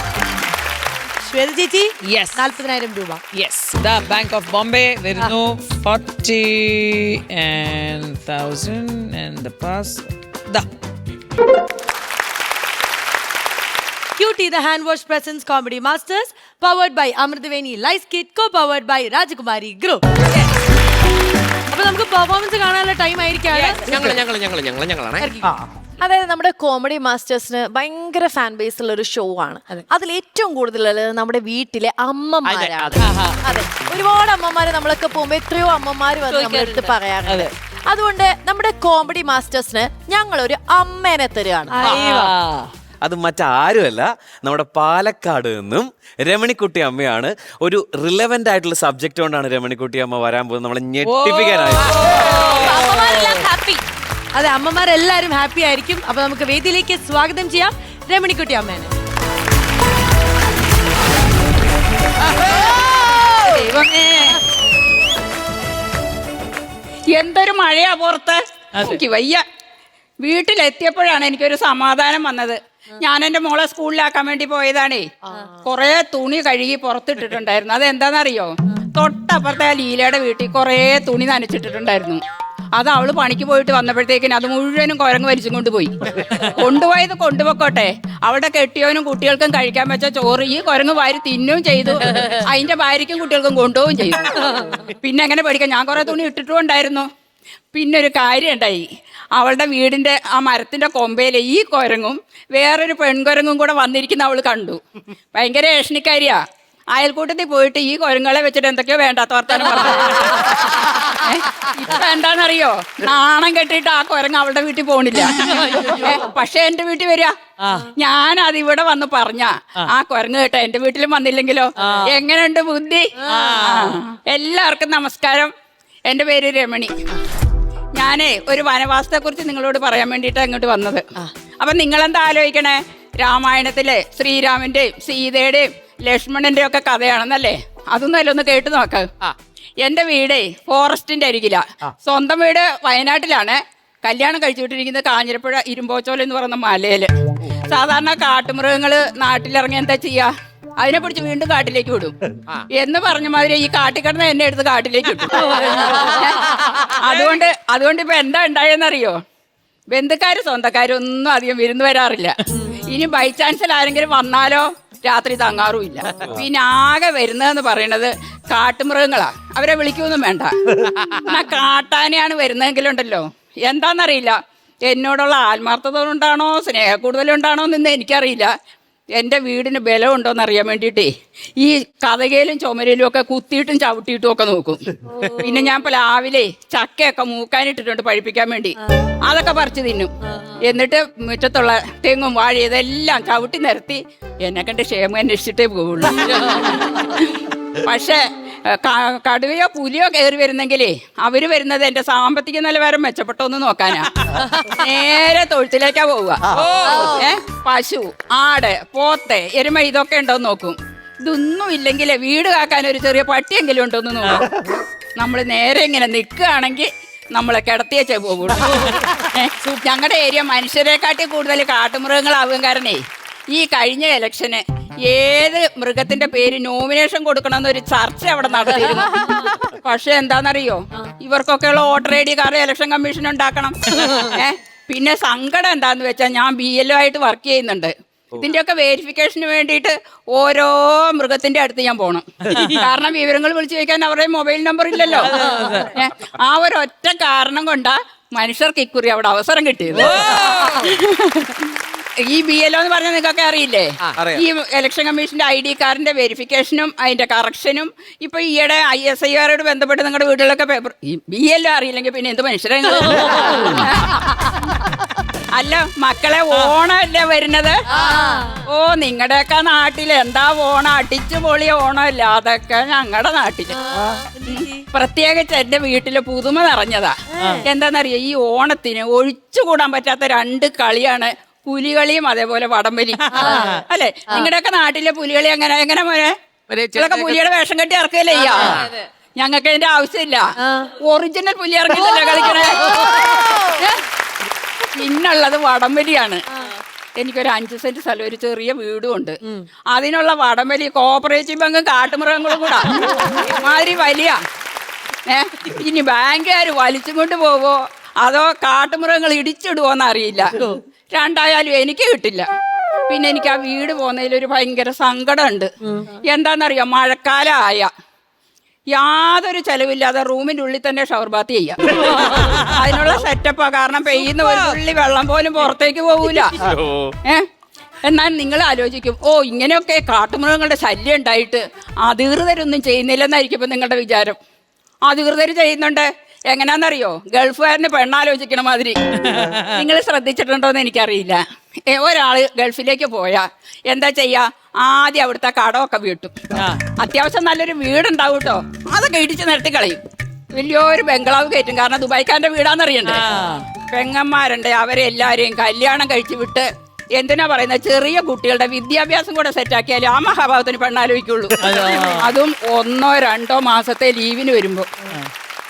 ശ്വേത ചേച്ചി, Yes. 40,000 രൂപ. Yes, the bank of Bombay വരുന്നു. 40,000 and the pass. QT the hand wash presents Comedy Masters, powered by Amritaveni Lice Kit, co-powered by Rajakumari Group. അപ്പൊ നമുക്ക് പെർഫോമൻസ് കാണാനുള്ള ടൈം ആയിരിക്കാണ്. ഞങ്ങളാണ്. അതായത് നമ്മുടെ കോമഡി മാസ്റ്റേഴ്സിന് ഭയങ്കര ഫാൻ ബേസ് ഉള്ള ഒരു ഷോ ആണ്. അതിൽ ഏറ്റവും കൂടുതൽ നമ്മുടെ വീട്ടിലെ അമ്മമാരാണ്. അതെ, ഒരുപാട് അമ്മമാര് നമ്മളൊക്കെ പോകുമ്പോ എത്രയോ അമ്മമാര് വന്ന് നമ്മളെടുത്ത് പറയാറുണ്ട്. അതുകൊണ്ട് നമ്മുടെ കോമഡി മാസ്റ്റേഴ്സിന് ഞങ്ങളൊരു അമ്മേനെ തരുകയാണ്. അത് മറ്റാരുമല്ല, നമ്മുടെ പാലക്കാട് നിന്നും രമണിക്കുട്ടി അമ്മയാണ്. ഒരു റിലവന്റ് ആയിട്ടുള്ള സബ്ജക്ട് കൊണ്ടാണ് രമണിക്കുട്ടി അമ്മ വരാൻ പോകുന്നത്, നമ്മളെ ഞെട്ടിപ്പിക്കാനായിട്ട്. അതെ, അമ്മമാരെല്ലാരും ഹാപ്പി ആയിരിക്കും. അപ്പൊ നമുക്ക് വേദിയിലേക്ക് സ്വാഗതം ചെയ്യാം രമണിക്കുട്ടി അമ്മേനെ. എന്തൊരു മഴയാ പുറത്ത്, എനിക്ക് വയ്യ. വീട്ടിലെത്തിയപ്പോഴാണ് എനിക്കൊരു സമാധാനം വന്നത്. ഞാൻ എൻ്റെ മോളെ സ്കൂളിലാക്കാൻ വേണ്ടി പോയതാണേ. കൊറേ തുണി കഴുകി പുറത്തിട്ടിട്ടുണ്ടായിരുന്നു. അതെന്താണെന്നറിയോ? തൊട്ടപ്പുറത്തെ ലീലയുടെ വീട്ടിൽ കുറേ തുണി നനച്ചിട്ടിട്ടുണ്ടായിരുന്നു. അത് അവള് പണിക്ക് പോയിട്ട് വന്നപ്പോഴത്തേക്കിന് അത് മുഴുവനും കുരങ്ങ് വലിച്ചും കൊണ്ടുപോയി. കൊണ്ടുപോയത് കൊണ്ടുപോക്കോട്ടെ, അവിടെ കെട്ടിയവനും കുട്ടികൾക്കും കഴിക്കാൻ വെച്ച ചോറ് ഈ കുരങ്ങ് വാരി തിന്നും ചെയ്തു. അതിന്റെ ഭാര്യയ്ക്കും കുട്ടികൾക്കും കൊണ്ടുപോവും ചെയ്തു. പിന്നെ എങ്ങനെ പഠിക്കാം? ഞാൻ കുറെ തുണി ഇട്ടിട്ടും ഉണ്ടായിരുന്നു. പിന്നെ ഒരു കാര്യം ഉണ്ടായി. അവളുടെ വീടിന്റെ ആ മരത്തിന്റെ കൊമ്പയിലെ ഈ കുരങ്ങും വേറൊരു പെൺകുരങ്ങും കൂടെ വന്നിരിക്കുന്ന അവള് കണ്ടു. ഭയങ്കര ഏഷണിക്കാരിയാ. അയൽക്കൂട്ടത്തിൽ പോയിട്ട് ഈ കുരങ്ങളെ വെച്ചിട്ട് എന്തൊക്കെയോ വേണ്ടാത്ത വർത്താനം പറഞ്ഞു. ഇപ്പൊ എന്താണെന്നറിയോ? നാണം കെട്ടിയിട്ട് ആ കുരങ്ങ് അവളുടെ വീട്ടിൽ പോണില്ല. പക്ഷെ എന്റെ വീട്ടിൽ വരിക. ഞാൻ അതിവിടെ വന്ന് പറഞ്ഞ ആ കുരങ്ങ് കേട്ട എന്റെ വീട്ടിലും വന്നില്ലെങ്കിലോ? എങ്ങനെയുണ്ട് ബുദ്ധി? എല്ലാവർക്കും നമസ്കാരം. എന്റെ പേര് രമണി. ഞാനേ ഒരു വനവാസത്തെ കുറിച്ച് നിങ്ങളോട് പറയാൻ വേണ്ടിയിട്ടാണ് ഇങ്ങോട്ട് വന്നത്. അപ്പൊ നിങ്ങളെന്താ ആലോചിക്കണേ? രാമായണത്തിലെ ശ്രീരാമന്റെയും സീതയുടെയും ലക്ഷ്മണന്റെ ഒക്കെ കഥയാണെന്നല്ലേ? അതൊന്നല്ല, ഒന്ന് കേട്ടു നോക്ക. എന്റെ വീടേ ഫോറസ്റ്റിന്റെ അരികിലാ. സ്വന്തം വീട് വയനാട്ടിലാണ്. കല്യാണം കഴിച്ചു വിട്ടിരിക്കുന്നത് കാഞ്ഞിരപ്പുഴ ഇരുമ്പോച്ചോല എന്ന് പറയുന്ന മലയില്. സാധാരണ കാട്ടുമൃഗങ്ങള് നാട്ടിലിറങ്ങി എന്താ ചെയ്യാ? അതിനെ പിടിച്ച് വീണ്ടും കാട്ടിലേക്ക് വിടും എന്ന് പറഞ്ഞ മാതിരി ഈ കാട്ടിക്കിടന്ന് എന്നെ എടുത്ത് കാട്ടിലേക്ക് വിട്ടു. അതുകൊണ്ട് ഇപ്പൊ എന്താ ഉണ്ടായെന്നറിയോ, ബന്ധുക്കാര് സ്വന്തക്കാരൊന്നും അധികം വിരുന്ന് വരാറില്ല. ഇനി ബൈ ചാൻസിൽ ആരെങ്കിലും വന്നാലോ രാത്രി തങ്ങാറുമില്ല. പിന്നെ ആകെ വരുന്നതെന്ന് പറയണത് കാട്ടുമൃഗങ്ങളാ. അവരെ വിളിക്കൊന്നും വേണ്ട. എന്നാ കാട്ടാനെയാണ് വരുന്നതെങ്കിലുണ്ടല്ലോ, എന്താന്നറിയില്ല, എന്നോടുള്ള ആത്മാർത്ഥത കൊണ്ടാണോ സ്നേഹക്കൂടുതലുണ്ടാണോ എന്ന് എനിക്കറിയില്ല. എൻ്റെ വീടിന് ബലമുണ്ടോന്ന് അറിയാൻ വേണ്ടിയിട്ടേ ഈ കതകയിലും ചുമരിലും ഒക്കെ കുത്തിയിട്ടും ചവിട്ടിയിട്ടും ഒക്കെ നോക്കും. പിന്നെ ഞാൻ പ്ലാവിലെ ചക്കയൊക്കെ മൂക്കാനിട്ടിട്ടുണ്ട് പഴിപ്പിക്കാൻ വേണ്ടി, അതൊക്കെ പറിച്ചു തിന്നും. എന്നിട്ട് മുറ്റത്തുള്ള തെങ്ങും വാഴ ഇതെല്ലാം ചവിട്ടി നിരത്തി എന്നെ കണ്ട് ക്ഷേമം അന്വേഷിച്ചിട്ടേ പോവുള്ളൂ. പക്ഷേ കടുവയോ പുലിയോ കയറി വരുന്നെങ്കിലേ അവര് വരുന്നത് എന്റെ സാമ്പത്തിക നിലവാരം മെച്ചപ്പെട്ടോന്ന് നോക്കാനാ. നേരെ തൊഴുത്തിലേക്കാ പോവുക. പശു, ആട്, പോത്ത്, എരുമ ഇതൊക്കെ ഉണ്ടോന്ന് നോക്കും. ഇതൊന്നും ഇല്ലെങ്കിലേ വീട് കാക്കാൻ ഒരു ചെറിയ പട്ടിയെങ്കിലും ഉണ്ടോന്ന് നോക്കും. നമ്മൾ നേരെ ഇങ്ങനെ നിൽക്കുകയാണെങ്കിൽ നമ്മളെ കിടത്തിയേച്ചേ പോകുള്ളൂ. ഞങ്ങളുടെ ഏരിയ മനുഷ്യരെക്കാട്ടി കൂടുതൽ കാട്ടുമൃഗങ്ങളാവുക കാരണേ ഈ കഴിഞ്ഞ ഇലക്ഷന് ഏത് മൃഗത്തിന്റെ പേര് നോമിനേഷൻ കൊടുക്കണമെന്നൊരു ചർച്ച അവിടെ നടത്തിയിരുന്നു. പക്ഷെ എന്താണെന്നറിയോ, ഇവർക്കൊക്കെയുള്ള voter I D card election commission ഉണ്ടാക്കണം. പിന്നെ സങ്കടം എന്താന്ന് വെച്ചാൽ ഞാൻ BLO ആയിട്ട് വർക്ക് ചെയ്യുന്നുണ്ട്. ഇതിന്റെയൊക്കെ വെരിഫിക്കേഷന് വേണ്ടിയിട്ട് ഓരോ മൃഗത്തിന്റെ അടുത്ത് ഞാൻ പോകണം. കാരണം വിവരങ്ങൾ വിളിച്ചു ചോദിക്കാൻ അവരുടെ മൊബൈൽ നമ്പർ ഇല്ലല്ലോ. ആ ഒരൊറ്റ കാരണം കൊണ്ടാ മനുഷ്യർക്ക് ഇക്കുറി അവിടെ അവസരം കിട്ടിയത്. ഈ BLO എന്ന് പറഞ്ഞാൽ നിങ്ങൾക്കൊക്കെ അറിയില്ലേ, ഈ ഇലക്ഷൻ കമ്മീഷന്റെ ID കാർഡിന്റെ വെരിഫിക്കേഷനും അതിന്റെ കറക്ഷനും. ഇപ്പൊ ഈയിടെ ISIRോട് ബന്ധപ്പെട്ട് നിങ്ങളുടെ വീടുകളിലൊക്കെ പേപ്പർ BLO അറിയില്ലെങ്കിൽ പിന്നെ എന്ത് മനുഷ്യരെ. അല്ല മക്കളെ, ഓണമല്ലേ വരുന്നത്? ഓ നിങ്ങളുടെയൊക്കെ നാട്ടിൽ എന്താ ഓണം, അടിച്ചു പൊളിയ ഓണമല്ല. അതൊക്കെ ഞങ്ങളുടെ നാട്ടില് പ്രത്യേകിച്ച് എന്റെ വീട്ടില് പുതുമ നിറഞ്ഞതാ. എന്താന്നറിയോ, ഈ ഓണത്തിന് ഒഴിച്ചുകൂടാൻ പറ്റാത്ത 2 കളിയാണ് പുലികളിയും അതേപോലെ വടംവലി. അല്ലെ, നിങ്ങളുടെയൊക്കെ നാട്ടിലെ പുലികളി എങ്ങനെ മോനെ? ഇതൊക്കെ പുലിയുടെ വേഷം കെട്ടി ഇറക്കുകയല്ലേ ചെയ്യാ. ഞങ്ങൾക്ക് അതിന്റെ ആവശ്യമില്ല. ഒറിജിനൽ പുലി ഇറങ്ങിയിട്ടല്ലേ കളിക്കണേ. പിന്നുള്ളത് വടംവലിയാണ്. എനിക്കൊരു 5 സെന്റ് സ്ഥലം, ഒരു ചെറിയ വീടും ഉണ്ട്. അതിനുള്ള വടംവലി കോപ്പറേറ്റീവ് ബാങ്കും കാട്ടുമൃഗങ്ങളും കൂടാ മാതിരി വലിയ. ഇനി ബാങ്കുകാർ വലിച്ചും കൊണ്ട് പോവോ അതോ കാട്ടുമൃഗങ്ങൾ ഇടിച്ചിടുവോന്ന് അറിയില്ല. രണ്ടായാലും എനിക്ക് കിട്ടില്ല. പിന്നെ എനിക്ക് ആ വീട് പോകുന്നതിലൊരു ഭയങ്കര സങ്കടമുണ്ട്. എന്താണെന്നറിയോ, മഴക്കാലമായ യാതൊരു ചെലവില്ലാതെ റൂമിന്റെ ഉള്ളിൽ തന്നെ ഷവർ ബാത്ത് ചെയ്യാം. അതിനുള്ള സെറ്റപ്പാ. കാരണം പെയ്യുന്ന ഒരു തുള്ളി വെള്ളം പോലും പുറത്തേക്ക് പോകൂല. എന്നാൽ നിങ്ങൾ ആലോചിക്കും, ഓ ഇങ്ങനെയൊക്കെ കാട്ടുമൃഗങ്ങളുടെ ശല്യം ഉണ്ടായിട്ട് അധികൃതരൊന്നും ചെയ്യുന്നില്ലെന്നായിരിക്കും ഇപ്പൊ നിങ്ങളുടെ വിചാരം. അധികൃതർ ചെയ്യുന്നുണ്ട്. എങ്ങനാന്നറിയോ, ഗൾഫുകാരന് പെണ്ണാലോചിക്കണ മാതിരി. നിങ്ങൾ ശ്രദ്ധിച്ചിട്ടുണ്ടോന്ന് എനിക്കറിയില്ല. ഒരാള് ഗൾഫിലേക്ക് പോയാ എന്താ ചെയ്യാ, ആദ്യം അവിടുത്തെ കടമൊക്കെ വീട്ടും. അത്യാവശ്യം നല്ലൊരു വീടുണ്ടാവും കേട്ടോ, അതൊക്കെ ഇടിച്ച് നിരത്തി കളയും. വലിയൊരു ബംഗ്ലാവ് കയറ്റും. കാരണം ദുബായ്ക്കാരന്റെ വീടാന്നറിയണ്ടേ. പെങ്ങന്മാരുണ്ട്, അവരെ എല്ലാരെയും കല്യാണം കഴിച്ചു വിട്ട് എന്തിനാ പറയുന്നത്, ചെറിയ കുട്ടികളുടെ വിദ്യാഭ്യാസം കൂടെ സെറ്റാക്കിയാലേ ആ മഹാഭാവത്തിന് പെണ്ണാലോചിക്കുള്ളൂ. അതും 1-2 മാസത്തെ ലീവിന് വരുമ്പോ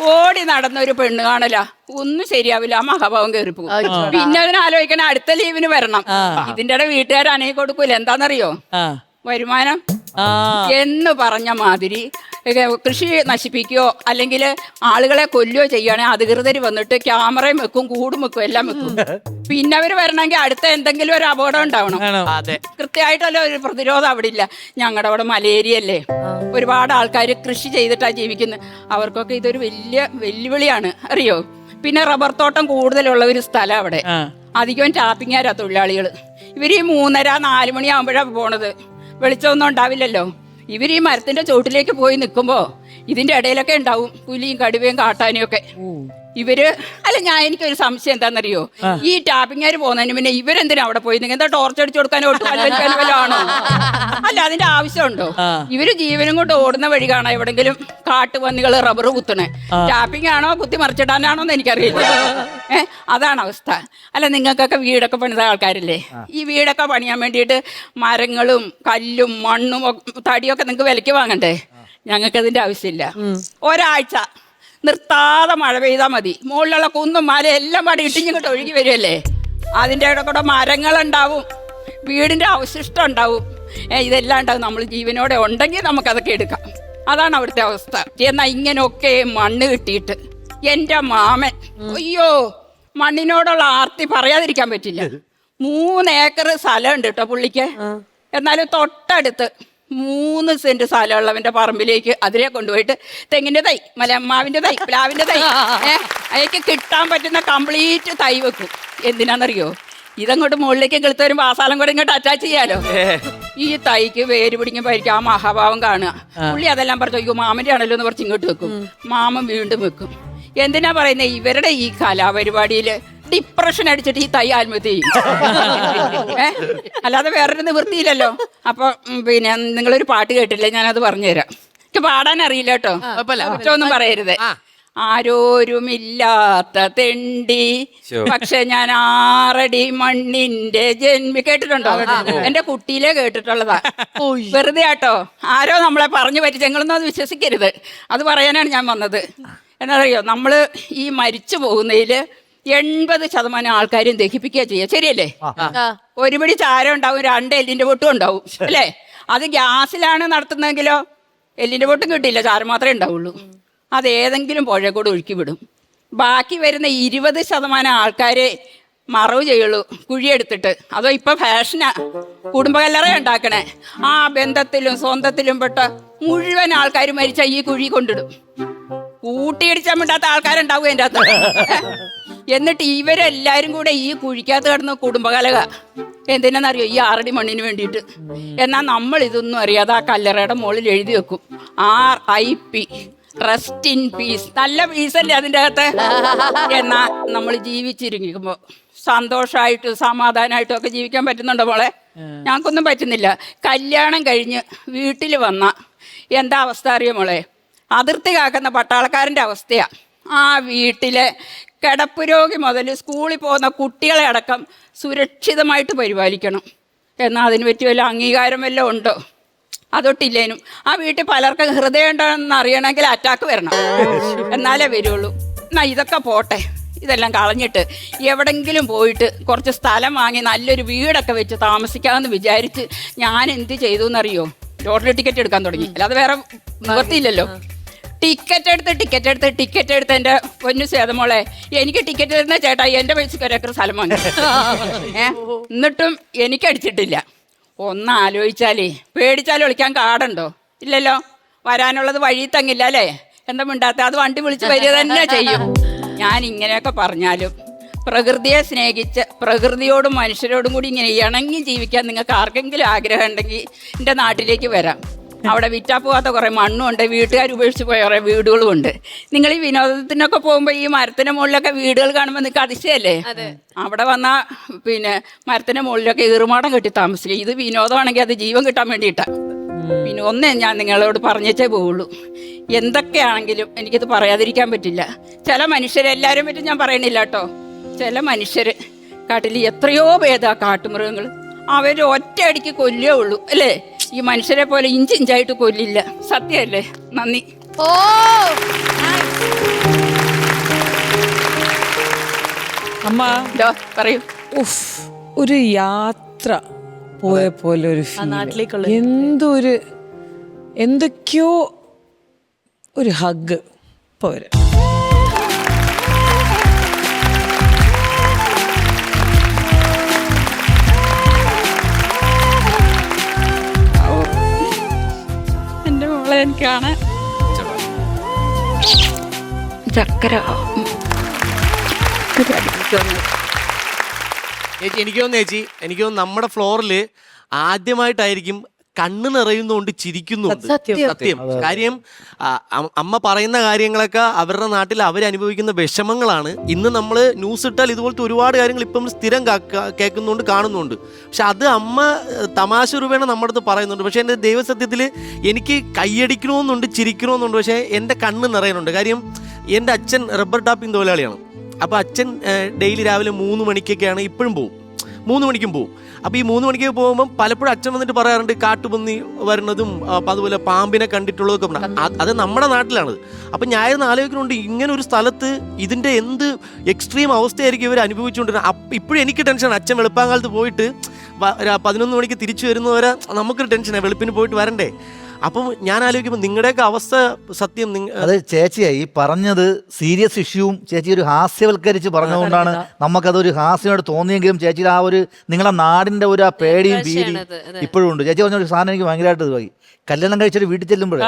ഓടി നടന്നൊരു പെണ്ണ് കാണല ഒന്നും ശരിയാവില്ല. ആ മഹാഭാവം കയറിപ്പോകും. പിന്നെ അതിനാലോചിക്കണ അടുത്ത ലീവിന് വരണം. ഇതിന്റെ ഇടയിൽ വീട്ടുകാർ അനങ്ങി കൊടുക്കൂല. എന്താന്നറിയോ, വരുമാനം എന്ന് പറഞ്ഞ മാതിരി കൃഷി നശിപ്പിക്കുകയോ അല്ലെങ്കിൽ ആളുകളെ കൊല്ലുകയോ ചെയ്യുകയാണെങ്കിൽ അധികൃതർ വന്നിട്ട് ക്യാമറയും വെക്കും, കൂടും വെക്കും, എല്ലാം വെക്കും. പിന്നെ അവർ വരണമെങ്കിൽ അടുത്ത എന്തെങ്കിലും ഒരു അപകടം ഉണ്ടാവണം. കൃത്യമായിട്ടല്ല ഒരു പ്രതിരോധം അവിടെ ഇല്ല. ഞങ്ങളുടെ അവിടെ മലേരിയല്ലേ, ഒരുപാട് ആൾക്കാർ കൃഷി ചെയ്തിട്ടാണ് ജീവിക്കുന്നത്. അവർക്കൊക്കെ ഇതൊരു വലിയ വെല്ലുവിളിയാണ്, അറിയോ. പിന്നെ റബ്ബർ തോട്ടം കൂടുതലുള്ള ഒരു സ്ഥലം അവിടെ. അധികം ടാപ്പിങ്ങാരാ തൊഴിലാളികൾ. ഇവർ ഈ 3:30-4 മണിയാകുമ്പോഴാണ് പോണത്. വെളിച്ചമൊന്നും ഉണ്ടാവില്ലല്ലോ. ഇവർ ഈ മരത്തിന്റെ ചോട്ടിലേക്ക് പോയി നിൽക്കുമ്പോ ഇതിന്റെ ഇടയിലൊക്കെ ഉണ്ടാവും പുലിയും കടുവയും കാട്ടാനും ഒക്കെ. എനിക്കൊരു സംശയം എന്താണെന്നറിയോ, ഈ ടാപ്പിങ്ങാര് പോകുന്നതിന് പിന്നെ ഇവരെന്തിനാ അവിടെ പോയി എന്താ ടോർച്ച് അടിച്ചു കൊടുക്കാനോ ആണോ? അല്ല, അതിന്റെ ആവശ്യമുണ്ടോ? ഇവര് ജീവനും കൊണ്ട് ഓടുന്ന വഴി കാണാം എവിടെങ്കിലും കാട്ടുപന്നികൾ റബ്ബർ കുത്തണേ. ടാപ്പിംഗ് ആണോ കുത്തി മറിച്ചിടാനാണോ എന്ന് എനിക്കറിയില്ല. അതാണ് അവസ്ഥ. അല്ല, നിങ്ങൾക്കൊക്കെ വീടൊക്കെ പണിത ആൾക്കാരില്ലേ, ഈ വീടൊക്കെ പണിയാൻ വേണ്ടിയിട്ട് മരങ്ങളും കല്ലും മണ്ണും തടിയൊക്കെ നിങ്ങൾക്ക് വിലയ്ക്ക് വാങ്ങണ്ടേ? ഞങ്ങൾക്കതിന്റെ ആവശ്യമില്ല. ഒരാഴ്ച നിർത്താതെ മഴ പെയ്താൽ മതി, മുകളിലുള്ള കുന്നും മല എല്ലാം പാടി ഇട്ടിങ്ങിട്ട് ഒഴുകി വരുമല്ലേ. അതിൻ്റെ കൂടെ മരങ്ങളുണ്ടാവും, വീടിന്റെ അവശിഷ്ടം ഉണ്ടാവും. ഇതെല്ലാം ഉണ്ടാകും. നമ്മൾ ജീവനോടെ ഉണ്ടെങ്കിൽ നമുക്കതൊക്കെ എടുക്കാം. അതാണ് അവിടുത്തെ അവസ്ഥ. എന്നാൽ ഇങ്ങനെയൊക്കെ മണ്ണ് കിട്ടിയിട്ട് എൻ്റെ മാമൻ, അയ്യോ, മണ്ണിനോടുള്ള ആർത്തി പറയാതിരിക്കാൻ പറ്റില്ല. 3 ഏക്കർ സ്ഥലമുണ്ട് കേട്ടോ പുള്ളിക്ക്. എന്നാലും തൊട്ടടുത്ത് 3 സെന്റ് സ്ഥലമുള്ളവന്റെ പറമ്പിലേക്ക് അതിനെ കൊണ്ടുപോയിട്ട് തെങ്ങിന്റെ തൈ, മലമാവിന്റെ തൈ, പ്ലാവിന്റെ തൈ, അയക്ക് കിട്ടാൻ പറ്റുന്ന കംപ്ലീറ്റ് തൈ വെക്കും. എന്തിനാണെന്നറിയോ? ഇതങ്ങോട്ട് മുകളിലേക്ക് കിളുത്ത് വരുമ്പോ ആ സ്ഥലം കൂടെ ഇങ്ങോട്ട് അറ്റാച്ച് ചെയ്യാലോ. ഈ തൈക്ക് വേര് പിടിക്കുമ്പോഴായിരിക്കും ആ മഹാഭാവം കാണുക. പുള്ളി അതെല്ലാം പറഞ്ഞു, അയ്യോ മാമന്റെ ആണല്ലോ എന്ന് പറഞ്ഞ് ഇങ്ങോട്ട് വെക്കും. മാമൻ വീണ്ടും വെക്കും. എന്തിനാ പറയുന്നത്? ഇവരുടെ ഈ കലാപരിപാടിയില് ഡിപ്രഷൻ അടിച്ചിട്ട് ഈ തൈ ആത്മഹത്യ ചെയ്യും. അല്ലാതെ വേറൊരു നിവൃത്തിയില്ലല്ലോ. അപ്പൊ പിന്നെ നിങ്ങളൊരു പാട്ട് കേട്ടില്ലേ, ഞാനത് പറഞ്ഞുതരാം. എനിക്ക് പാടാൻ അറിയില്ല കേട്ടോ, ഒന്നും പറയരുത്. ആരോരുമില്ലാത്ത തെണ്ടി പക്ഷെ ഞാൻ 6 അടി മണ്ണിന്റെ ജന്മി. കേട്ടിട്ടുണ്ടോ? എന്റെ കുട്ടിയിലെ കേട്ടിട്ടുള്ളതാ. വെറുതെ ആട്ടോ, ആരോ നമ്മളെ പറഞ്ഞു പറ്റി. ഞങ്ങളൊന്നും അത് വിശ്വസിക്കരുത്. അത് പറയാനാണ് ഞാൻ വന്നത്. എന്നറിയോ, നമ്മള് ഈ മരിച്ചു പോകുന്നതില് 80% ആൾക്കാരും ദഹിപ്പിക്കുക ചെയ്യുക. ശരിയല്ലേ? ഒരുപടി ചാരം ഉണ്ടാവും, 2 എല്ലിന്റെ പൊട്ടും ഉണ്ടാവും, അല്ലേ? അത് ഗ്യാസിലാണ് നടത്തുന്നതെങ്കിലോ എല്ലിന്റെ പൊട്ടും കിട്ടില്ല, ചാരം മാത്രമേ ഉണ്ടാവുള്ളൂ. അത് ഏതെങ്കിലും പുഴ കൂടെ ഒഴുക്കി വിടും. ബാക്കി വരുന്ന 20% ആൾക്കാരെ മറവ് ചെയ്യുള്ളൂ, കുഴിയെടുത്തിട്ട്. അതോ ഇപ്പൊ ഫാഷനാ കുടുംബകല്ലറ ഉണ്ടാക്കണേ. ആ ബന്ധത്തിലും സ്വന്തത്തിലും പെട്ട മുഴുവൻ ആൾക്കാരും മരിച്ച ഈ കുഴി കൊണ്ടിടും. കൂട്ടിയിടിച്ചാൽ മിണ്ടാത്ത ആൾക്കാരുണ്ടാവും എൻ്റെ അകത്ത്. എന്നിട്ട് ഇവരെല്ലാരും കൂടെ ഈ കുഴിക്കകത്ത് കിടന്ന് കുടുംബകലക. എന്തിനാണെന്നറിയോ? ഈ 6 അടി മണ്ണിന് വേണ്ടിയിട്ട്. എന്നാൽ നമ്മൾ ഇതൊന്നും അറിയാതെ ആ കല്ലറയുടെ മുകളിൽ എഴുതി വെക്കും RIP, റെസ്റ്റ് ഇൻ പീസ്. നല്ല പീസല്ലേ അതിൻ്റെ അകത്ത്? എന്നാ നമ്മൾ ജീവിച്ചിരിക്കുമ്പോ സന്തോഷമായിട്ടും സമാധാനമായിട്ടും ഒക്കെ ജീവിക്കാൻ പറ്റുന്നുണ്ടോ മോളെ? ഞങ്ങൾക്കൊന്നും പറ്റുന്നില്ല. കല്യാണം കഴിഞ്ഞ് വീട്ടിൽ വന്ന എന്താ അവസ്ഥ അറിയോ മോളെ? അതിർത്തി കാക്കുന്ന പട്ടാളക്കാരൻ്റെ അവസ്ഥയാ. ആ വീട്ടിലെ കിടപ്പ് രോഗി മുതൽ സ്കൂളിൽ പോകുന്ന കുട്ടികളെ അടക്കം സുരക്ഷിതമായിട്ട് പരിപാലിക്കണം. എന്നാൽ അതിന് പറ്റിയ വല്ല അംഗീകാരം വല്ലതും ഉണ്ടോ? അതൊട്ടില്ലേനും. ആ വീട്ടിൽ പലർക്കും ഹൃദയം ഉണ്ടോയെന്ന് അറിയണമെങ്കിൽ അറ്റാക്ക് വരണം, എന്നാലേ വരുള്ളൂ. എന്നാ ഇതൊക്കെ പോട്ടെ, ഇതെല്ലാം കളഞ്ഞിട്ട് എവിടെങ്കിലും പോയിട്ട് കുറച്ച് സ്ഥലം വാങ്ങി നല്ലൊരു വീടൊക്കെ വെച്ച് താമസിക്കാമെന്ന് വിചാരിച്ച് ഞാൻ എന്ത് ചെയ്തു എന്നറിയോ? ലോട്ടറി ടിക്കറ്റ് എടുക്കാൻ തുടങ്ങി. അല്ലാതെ വേറെ നിവർത്തിയില്ലല്ലോ. ടിക്കറ്റ് എടുത്ത് എൻ്റെ പൊന്നു സേതമോളെ, എനിക്ക് ടിക്കറ്റ് തരുന്ന ചേട്ടാ എൻ്റെ പൈസക്ക് 1 ഏക്കർ സ്ഥലം വാങ്ങി. എന്നിട്ടും എനിക്കടിച്ചിട്ടില്ല. ഒന്ന് ആലോചിച്ചാലേ, പേടിച്ചാലും ഒളിക്കാൻ കാടുണ്ടോ? ഇല്ലല്ലോ. വരാനുള്ളത് വഴി തങ്ങില്ല അല്ലേ? എന്താ മിണ്ടാത്ത? അത് വണ്ടി വിളിച്ച് വരിക തന്നെ ചെയ്യും. ഞാൻ ഇങ്ങനെയൊക്കെ പറഞ്ഞാലും പ്രകൃതിയെ സ്നേഹിച്ച് പ്രകൃതിയോടും മനുഷ്യരോടും കൂടി ഇങ്ങനെ ഇണങ്ങി ജീവിക്കാൻ നിങ്ങൾക്ക് ആർക്കെങ്കിലും ആഗ്രഹം ഉണ്ടെങ്കിൽ എൻ്റെ നാട്ടിലേക്ക് വരാം. അവിടെ വിറ്റാ പോകാത്ത കുറേ മണ്ണുണ്ട്, വീട്ടുകാർ ഉപേക്ഷിച്ച് പോയ കുറേ വീടുകളും ഉണ്ട്. നിങ്ങൾ ഈ വിനോദത്തിനൊക്കെ പോകുമ്പോൾ ഈ മരത്തിന്റെ മുകളിലൊക്കെ വീടുകൾ കാണുമ്പോൾ നിങ്ങൾക്ക് അതിശയല്ലേ? അവിടെ വന്നാൽ പിന്നെ മരത്തിന്റെ മുകളിലൊക്കെ ഈറുമാടം കെട്ടി താമസിക്കുക. ഇത് വിനോദമാണെങ്കിൽ അത് ജീവൻ കിട്ടാൻ വേണ്ടിയിട്ടാണ്. പിന്നെ ഒന്നേ ഞാൻ നിങ്ങളോട് പറഞ്ഞേ പോവുള്ളൂ. എന്തൊക്കെയാണെങ്കിലും എനിക്കിത് പറയാതിരിക്കാൻ പറ്റില്ല. ചില മനുഷ്യരെല്ലാവരും പറ്റും ഞാൻ പറയണില്ല കേട്ടോ. ചില മനുഷ്യർ കാട്ടിൽ എത്രയോ ഭേദാ കാട്ടുമൃഗങ്ങൾ. അവർ ഒറ്റയടിക്ക് കൊല്ലേ ഉള്ളൂ, അല്ലേ? ഈ മനുഷ്യരെ പോലെ ഇഞ്ചിഞ്ചായിട്ട് കൊല്ലില്ല. സത്യമല്ലേ? നന്ദി. അമ്മ പറയൂ. ഒരു യാത്ര പോയ പോലെ ഒരു നാട്ടിലേക്കുള്ള എന്തൊക്കെയോ ഒരു ഹഗ് പോരെ. എനിക്കാണ് ചക്കര ചേച്ചി എനിക്ക് തോന്നുന്നു നമ്മുടെ ഫ്ലോറിൽ ആദ്യമായിട്ടായിരിക്കും കണ്ണ് നിറയുന്നോണ്ട് ചിരിക്കുന്നുണ്ട്. സത്യം. കാര്യം അമ്മ പറയുന്ന കാര്യങ്ങളൊക്കെ അവരുടെ നാട്ടിൽ അവരനുഭവിക്കുന്ന വിഷമങ്ങളാണ്. ഇന്ന് നമ്മൾ ന്യൂസ് ഇട്ടാൽ ഇതുപോലത്തെ ഒരുപാട് കാര്യങ്ങൾ ഇപ്പം സ്ഥിരം കേൾക്കുന്നുണ്ട്, കാണുന്നുണ്ട്. പക്ഷെ അത് അമ്മ തമാശ രൂപേണ നമ്മുടെ അടുത്ത് പറയുന്നുണ്ട്. പക്ഷെ എൻ്റെ ദൈവസത്യത്തിൽ എനിക്ക് കൈയടിക്കണമെന്നുണ്ട്, ചിരിക്കണമെന്നുണ്ട്. പക്ഷേ എൻ്റെ കണ്ണ് നിറയുന്നുണ്ട്. കാര്യം എൻ്റെ അച്ഛൻ റബ്ബർ ടാപ്പിംഗ് തൊഴിലാളിയാണ്. അപ്പോൾ അച്ഛൻ ഡെയിലി രാവിലെ 3 മണിക്കൊക്കെയാണ്, ഇപ്പോഴും പോവും, 3 മണിക്കും പോവും. അപ്പോൾ ഈ 3 മണിക്ക് പോകുമ്പം പലപ്പോഴും അച്ഛൻ വന്നിട്ട് പറയാറുണ്ട് കാട്ടുപന്നി വരുന്നതും അതുപോലെ പാമ്പിനെ കണ്ടിട്ടുള്ളതൊക്കെ. അത് നമ്മുടെ നാട്ടിലാണ്. അപ്പം ഞാൻ ആലോചിക്കുന്നുണ്ട്, ഇങ്ങനെ ഒരു സ്ഥലത്ത് ഇതിൻ്റെ എന്ത് എക്സ്ട്രീം അവസ്ഥയായിരിക്കും ഇവർ അനുഭവിച്ചുകൊണ്ടിരുന്നത്. ഇപ്പോഴും എനിക്ക് ടെൻഷനാണ്. അച്ഛൻ വെളുപ്പാങ്കാലത്ത് പോയിട്ട് 11 മണിക്ക് തിരിച്ചു വരുന്നവരെ നമുക്കൊരു ടെൻഷനാണ്, വെളുപ്പിന് പോയിട്ട് വരണ്ടേ. അപ്പം ഞാൻ ആലോചിക്കുമ്പോൾ നിങ്ങളുടെയൊക്കെ അവസ്ഥ സത്യം അത് ചേച്ചിയാ ഈ പറഞ്ഞത് സീരിയസ് ഇഷ്യൂവും ചേച്ചി ഒരു ഹാസ്യവൽക്കരിച്ച് പറഞ്ഞതുകൊണ്ടാണ് നമുക്കതൊരു ഹാസ്യമായിട്ട് തോന്നിയെങ്കിലും ചേച്ചിയുടെ ആ ഒരു നിങ്ങളുടെ നാടിന്റെ ഒരു ആ പേടിയും ഭീതിയും ഇപ്പോഴും ഉണ്ട്. ചേച്ചി പറഞ്ഞ ഒരു സാധനം എനിക്ക് ഭയങ്കരമായിട്ട് ഇതുമായി. കല്യാണം കഴിച്ചൊരു വീട്ടിൽ ചെല്ലുമ്പോഴേ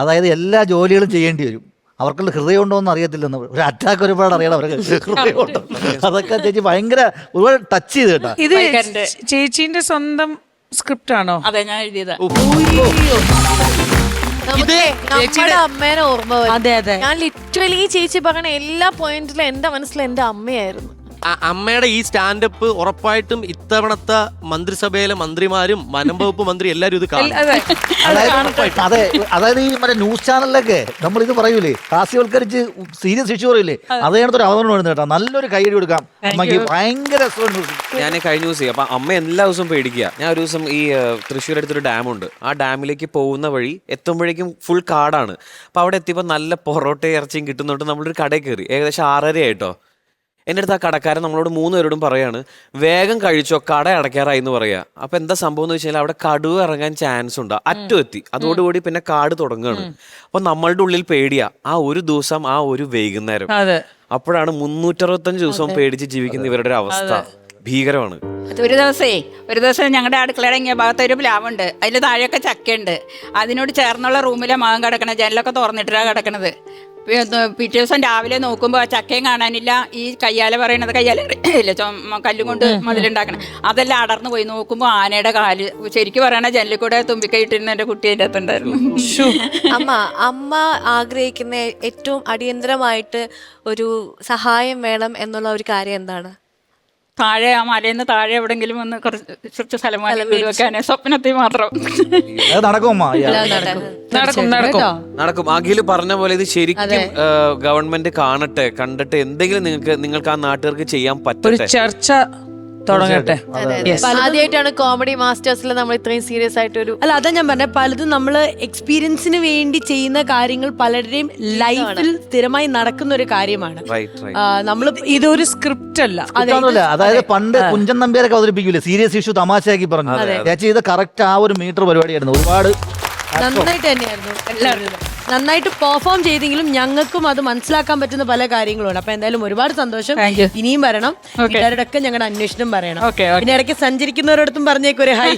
അതായത് എല്ലാ ജോലികളും ചെയ്യേണ്ടി വരും. അവർക്കുള്ള ഹൃദയം ഉണ്ടോ എന്ന് അറിയത്തില്ലെന്ന്, ഒരു അറ്റാക്ക് ഒരുപാട് അറിയണം അവർക്ക് ഹൃദയം ഉണ്ടോ. അതൊക്കെ ചേച്ചി ഭയങ്കര ഒരുപാട് ടച്ച് ചെയ്ത് കേട്ടോ. ഇത് ചേച്ചീന്റെ സ്വന്തം സ്ക്രിപ്റ്റ് ആണോ? അതെ, ഞാൻ എഴുതിയത്. നമ്മുടെ അമ്മേനെ ഓർമ്മ വരും. ഞാൻ ലിറ്ററലി ചേച്ചി പറഞ്ഞ എല്ലാ പോയിന്റിലും എന്റെ മനസ്സിൽ എന്റെ അമ്മയായിരുന്നു. അമ്മയുടെ ഈ സ്റ്റാൻഡപ്പ് ഉറപ്പായിട്ടും ഇത്തവണത്തെ മന്ത്രിസഭയിലെ മന്ത്രിമാരും വനം വകുപ്പ് മന്ത്രി എല്ലാരും ഇത് കാണും. അതെ, അതായത് ഈ മറ്റേ ന്യൂസ് ചാനലിലൊക്കെ നമ്മൾ ഇത് പറയൂലേ, ഹാസ്യവൽക്കരിച്ച് സീരിയസ് ഇഷ്യൂ പറയൂലേ, അതേണത്തെ ഒരു അവതരണം വരുന്നത് കേട്ടോ. നല്ലൊരു കൈയടി കൊടുക്കാം അമ്മയ്ക്ക്, ഭയങ്കര ഞാൻ കഴിഞ്ഞ ദിവസം അപ്പൊ അമ്മ എല്ലാ ദിവസവും പേടിക്കുക. ഞാൻ ഒരു ദിവസം ഈ തൃശ്ശൂർ അടുത്തൊരു ഡാമുണ്ട്, ആ ഡാമിലേക്ക് പോകുന്ന വഴി എത്തുമ്പോഴേക്കും ഫുൾ കാടാണ്. അപ്പൊ അവിടെ എത്തിയപ്പോൾ നല്ല പൊറോട്ട ഇറച്ചിയും കിട്ടുന്നോട്ട് നമ്മളൊരു കടയിൽ കയറി. ഏകദേശം 6:30 ആയിട്ടോ. എൻ്റെ അടുത്ത് ആ കടക്കാരൻ നമ്മളോട് 3 പേരോടും പറയാണ്, വേഗം കഴിച്ചോ, കട അടയ്ക്കാറായി എന്ന് പറയാ. അപ്പൊ എന്താ സംഭവം എന്ന് വെച്ചാൽ അവിടെ കടുവ ഇറങ്ങാൻ ചാൻസ് ഉണ്ട്, അറ്റം എത്തി. അതോടുകൂടി പിന്നെ കാട് തുടങ്ങുകയാണ്. അപ്പൊ നമ്മളുടെ ഉള്ളിൽ പേടിയാ ആ ഒരു ദിവസം, ആ ഒരു വൈകുന്നേരം. അപ്പോഴാണ് 365 ദിവസവും പേടിച്ച് ജീവിക്കുന്ന ഇവരുടെ ഒരു അവസ്ഥ ഭീകരമാണ്. ഒരു ദിവസം ഞങ്ങളുടെ അടുക്കളയുടെ ഇങ്ങനെ ഭാഗത്ത് ഒരു പ്ലാവുണ്ട്, അതിൽ താഴെയൊക്കെ ചക്കയുണ്ട്. അതിനോട് ചേർന്നുള്ള റൂമിലെ മകൻ കിടക്കണത്, ജനലൊക്കെ തുറന്നിട്ടാണ് കിടക്കണത്. പിറ്റേ ദിവസം രാവിലെ നോക്കുമ്പോൾ ആ ചക്കയും കാണാനില്ല. ഈ കയ്യാല പറയണത്, കയ്യാല ഇല്ല, കല്ലും കൊണ്ട് മതിലുണ്ടാക്കണം, അതെല്ലാം അടർന്നു പോയി. നോക്കുമ്പോൾ ആനയുടെ കാല്, ശരിക്കും പറയണ ജനലിൽ കൂടെ തുമ്പിക്കൈയിട്ടിരുന്ന എൻ്റെ കുട്ടി അതിൻ്റെ അകത്തുണ്ടായിരുന്നു. അമ്മ ആഗ്രഹിക്കുന്ന ഏറ്റവും അടിയന്തരമായിട്ട് ഒരു സഹായം വേണം എന്നുള്ള ഒരു കാര്യം എന്താണ്? താഴെ ആ മലയിൽ താഴെ എവിടെങ്കിലും ഒന്ന് കുറച്ച് സ്ഥലം വീട് വെക്കാനേ സ്വപ്നത്തിൽ മാത്രം. നടക്കും. അഖില് പറഞ്ഞ പോലെ ഇത് ശരിക്കും ഗവൺമെന്റ് കാണട്ടെ, കണ്ടിട്ട് എന്തെങ്കിലും നിങ്ങൾക്ക് ആ നാട്ടുകാർക്ക് ചെയ്യാൻ പറ്റട്ടെ, ചർച്ച തുടങ്ങട്ടെ. ആദ്യമായിട്ടാണ് കോമഡി മാസ്റ്റേഴ്സിൽ നമ്മൾ ഇത്രയും സീരിയസ് ആയിട്ട് ഒരു അതാ ഞാൻ പറഞ്ഞ പലതും നമ്മള് എക്സ്പീരിയൻസിന് വേണ്ടി ചെയ്യുന്ന കാര്യങ്ങൾ പലരുടെയും ലൈഫിൽ സ്ഥിരമായി നടക്കുന്ന ഒരു കാര്യമാണ്. നമ്മള് ഇതൊരു സ്ക്രിപ്റ്റ് അല്ല. അതായത് പണ്ട് കുഞ്ചൻ നമ്പ്യാരൊക്കെ അവതരിപ്പിക്കൂലേ, സീരിയസ് ഇഷ്യൂ തമാശയാക്കി പറഞ്ഞു. ചേച്ചി ഇത് കറക്റ്റ് ആ ഒരു മീറ്റർ പരിപാടിയായിരുന്നു. ഒരുപാട് നന്നായിട്ട് തന്നെയായിരുന്നു എല്ലാവരും നന്നായിട്ട് പെർഫോം ചെയ്തെങ്കിലും ഞങ്ങൾക്കും അത് മനസ്സിലാക്കാൻ പറ്റുന്ന പല കാര്യങ്ങളുണ്ട്. അപ്പൊ എന്തായാലും ഒരുപാട് സന്തോഷം. ഇനിയും വരണം, എല്ലാവരുടെ ഒക്കെ ഞങ്ങളുടെ അന്വേഷണം പറയണം. പിന്നെ ഇടയ്ക്ക് സഞ്ചരിക്കുന്നവരോടത്തും പറഞ്ഞേക്കൊരു ഹൈ.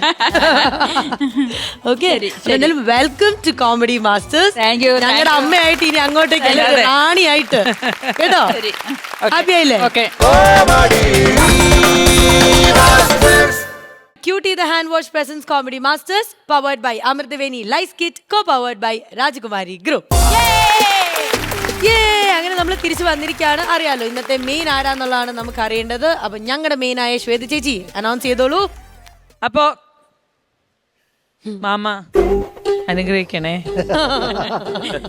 ഓക്കെ, എന്തായാലും വെൽക്കം ടു കോമഡി മാസ്റ്റേഴ്സ്. ഞങ്ങളുടെ അമ്മയായിട്ട് ഇനി അങ്ങോട്ടേക്ക് റാണിയായിട്ട് കേട്ടോ. ഹാപ്പി ആയില്ലേ? Cutie the Hand Wash presents Comedy Masters, powered by Amritaveni Lice Kit, co-powered by Rajakumari Group. അങ്ങനെ നമ്മൾ തിരിച്ചു വന്നിരിക്കുകയാണ്. അറിയാലോ ഇന്നത്തെ മെയിൻ ആരാന്നുള്ളതാണ് നമുക്ക് അറിയേണ്ടത്. അപ്പൊ ഞങ്ങളുടെ മെയിൻ ആയ ശ്വേത ചേച്ചി അനൗൺസ് ചെയ്തോളൂ. അപ്പോ മാമ അനുഗ്രഹിക്കണേ.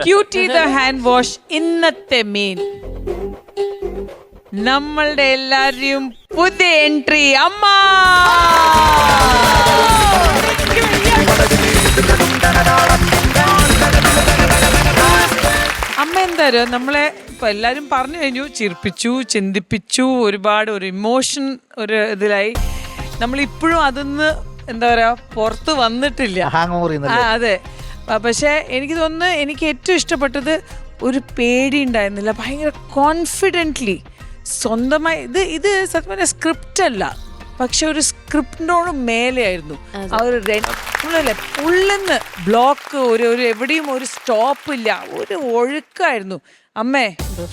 ക്യൂട്ടി ദ ഹാൻഡ് വാഷ് ഇന്നത്തെ മെയിൻ നമ്മളുടെ എല്ലാവരെയും പുതിയ എൻട്രി അമ്മ. അമ്മ എന്തായാലും നമ്മളെ ഇപ്പൊ എല്ലാരും പറഞ്ഞു കഴിഞ്ഞു, ചിരിപ്പിച്ചു, ചിന്തിപ്പിച്ചു, ഒരുപാട് ഒരു ഇമോഷൻ ഒരു ഇതിലായി. നമ്മളിപ്പോഴും അതൊന്ന് എന്താ പറയാ പുറത്ത് വന്നിട്ടില്ല. അതെ, പക്ഷെ എനിക്ക് തോന്നുന്നു എനിക്ക് ഏറ്റവും ഇഷ്ടപ്പെട്ടത് ഒരു പേടി ഉണ്ടായിരുന്നില്ല. ഭയങ്കര കോൺഫിഡൻ്റ്ലി സ്വന്തമായി ഇത് സത്യം പറഞ്ഞ സ്ക്രിപ്റ്റ് അല്ല, പക്ഷെ ഒരു സ്ക്രിപ്റ്റിനോട് മേലെയായിരുന്നു. ആ ഒരു ഉള്ളിന്ന് ബ്ലോക്ക്, ഒരു എവിടെയും ഒരു സ്റ്റോപ്പ് ഇല്ല, ഒരു ഒഴുക്കായിരുന്നു. അമ്മേ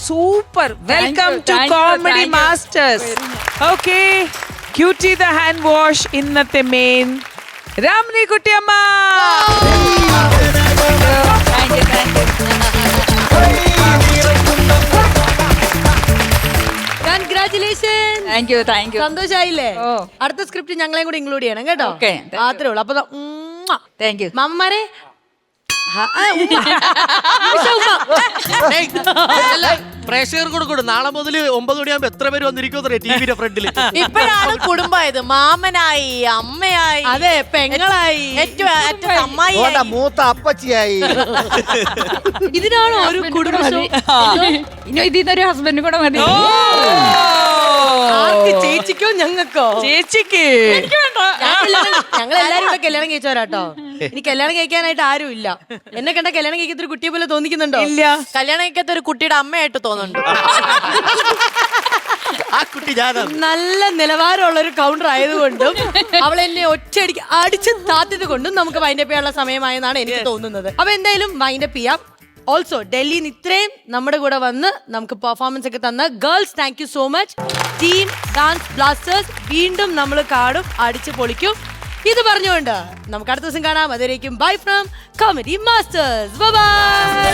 super. Welcome to comedy masters. Okay, cutie the hand wash ഇന്നത്തെ മെയിൻ രാമിനി കുട്ടിയമ്മ. സന്തോഷായില്ലേ? അടുത്ത സ്ക്രിപ്റ്റ് ഞങ്ങളെയും കൂടി ഇൻക്ലൂഡ് ചെയ്യണം കേട്ടോ. അത്രേ ഉള്ളൂ. അപ്പൊ മമ്മമാരെ പ്രേക്ഷകർ കൊടുക്കും. നാളെ മുതൽ 9 മണിയാകുമ്പോ എത്ര പേര് വന്നിരിക്കും ടിവിയുടെ ഫ്രണ്ടിൽ. ഇപ്പോഴാണ് കുടുംബമായത്, മാമനായി, അമ്മയായി, അതെ പെങ്ങളായി, ഏറ്റവും അമ്മായി, മൂത്ത അപ്പച്ചിയായി. ഇതിനാണോ ഒരു കുടുംബം? ഇനി ഇതിന്നൊരു ഹസ്ബൻഡ് കൂടെ മതി. ചേച്ചിക്കോ ഞങ്ങൾക്കോ? ചേച്ചിക്ക് ഞങ്ങൾ എല്ലാരും ഇവിടെ കല്യാണം കഴിച്ചവരാട്ടോ. ഇനി കല്യാണം കഴിക്കാനായിട്ട് ആരും ഇല്ല. എന്നെ കണ്ട കല്യാണം കഴിക്കാത്ത ഒരു കുട്ടിയെ പോലെ തോന്നിക്കുന്നുണ്ടോ? ഇല്ല. കല്യാണം കഴിക്കാത്ത ഒരു കുട്ടിയുടെ അമ്മയായിട്ട് തോന്നുന്നുണ്ട്. ആ കുട്ടി ഞാനാണ്. നല്ല നിലവാരമുള്ള ഒരു കൗണ്ടർ ആയതുകൊണ്ടും അവൾ എന്നെ ഒറ്റയടിക്ക് അടിച്ച് താത്തിയത് കൊണ്ടും നമുക്ക് വൈൻഡപ്പ് ചെയ്യാനുള്ള സമയമായെന്നാണ് എനിക്ക് തോന്നുന്നത്. അപ്പൊ എന്തായാലും വൈൻഡപ്പ് ചെയ്യാം. ഓൾസോ ഡൽഹിയിൽ ഇത്രയും നമ്മുടെ കൂടെ വന്ന് നമുക്ക് പെർഫോമൻസ് ഒക്കെ തന്ന girls, thank you so much. Team dance Blasters വീണ്ടും നമ്മൾ കാണും, അടിച്ച് പൊളിക്കും. ഇത് പറഞ്ഞുകൊണ്ട് നമുക്ക് അടുത്ത ദിവസം കാണാം. അതുവരേക്കും bye from comedy masters. By.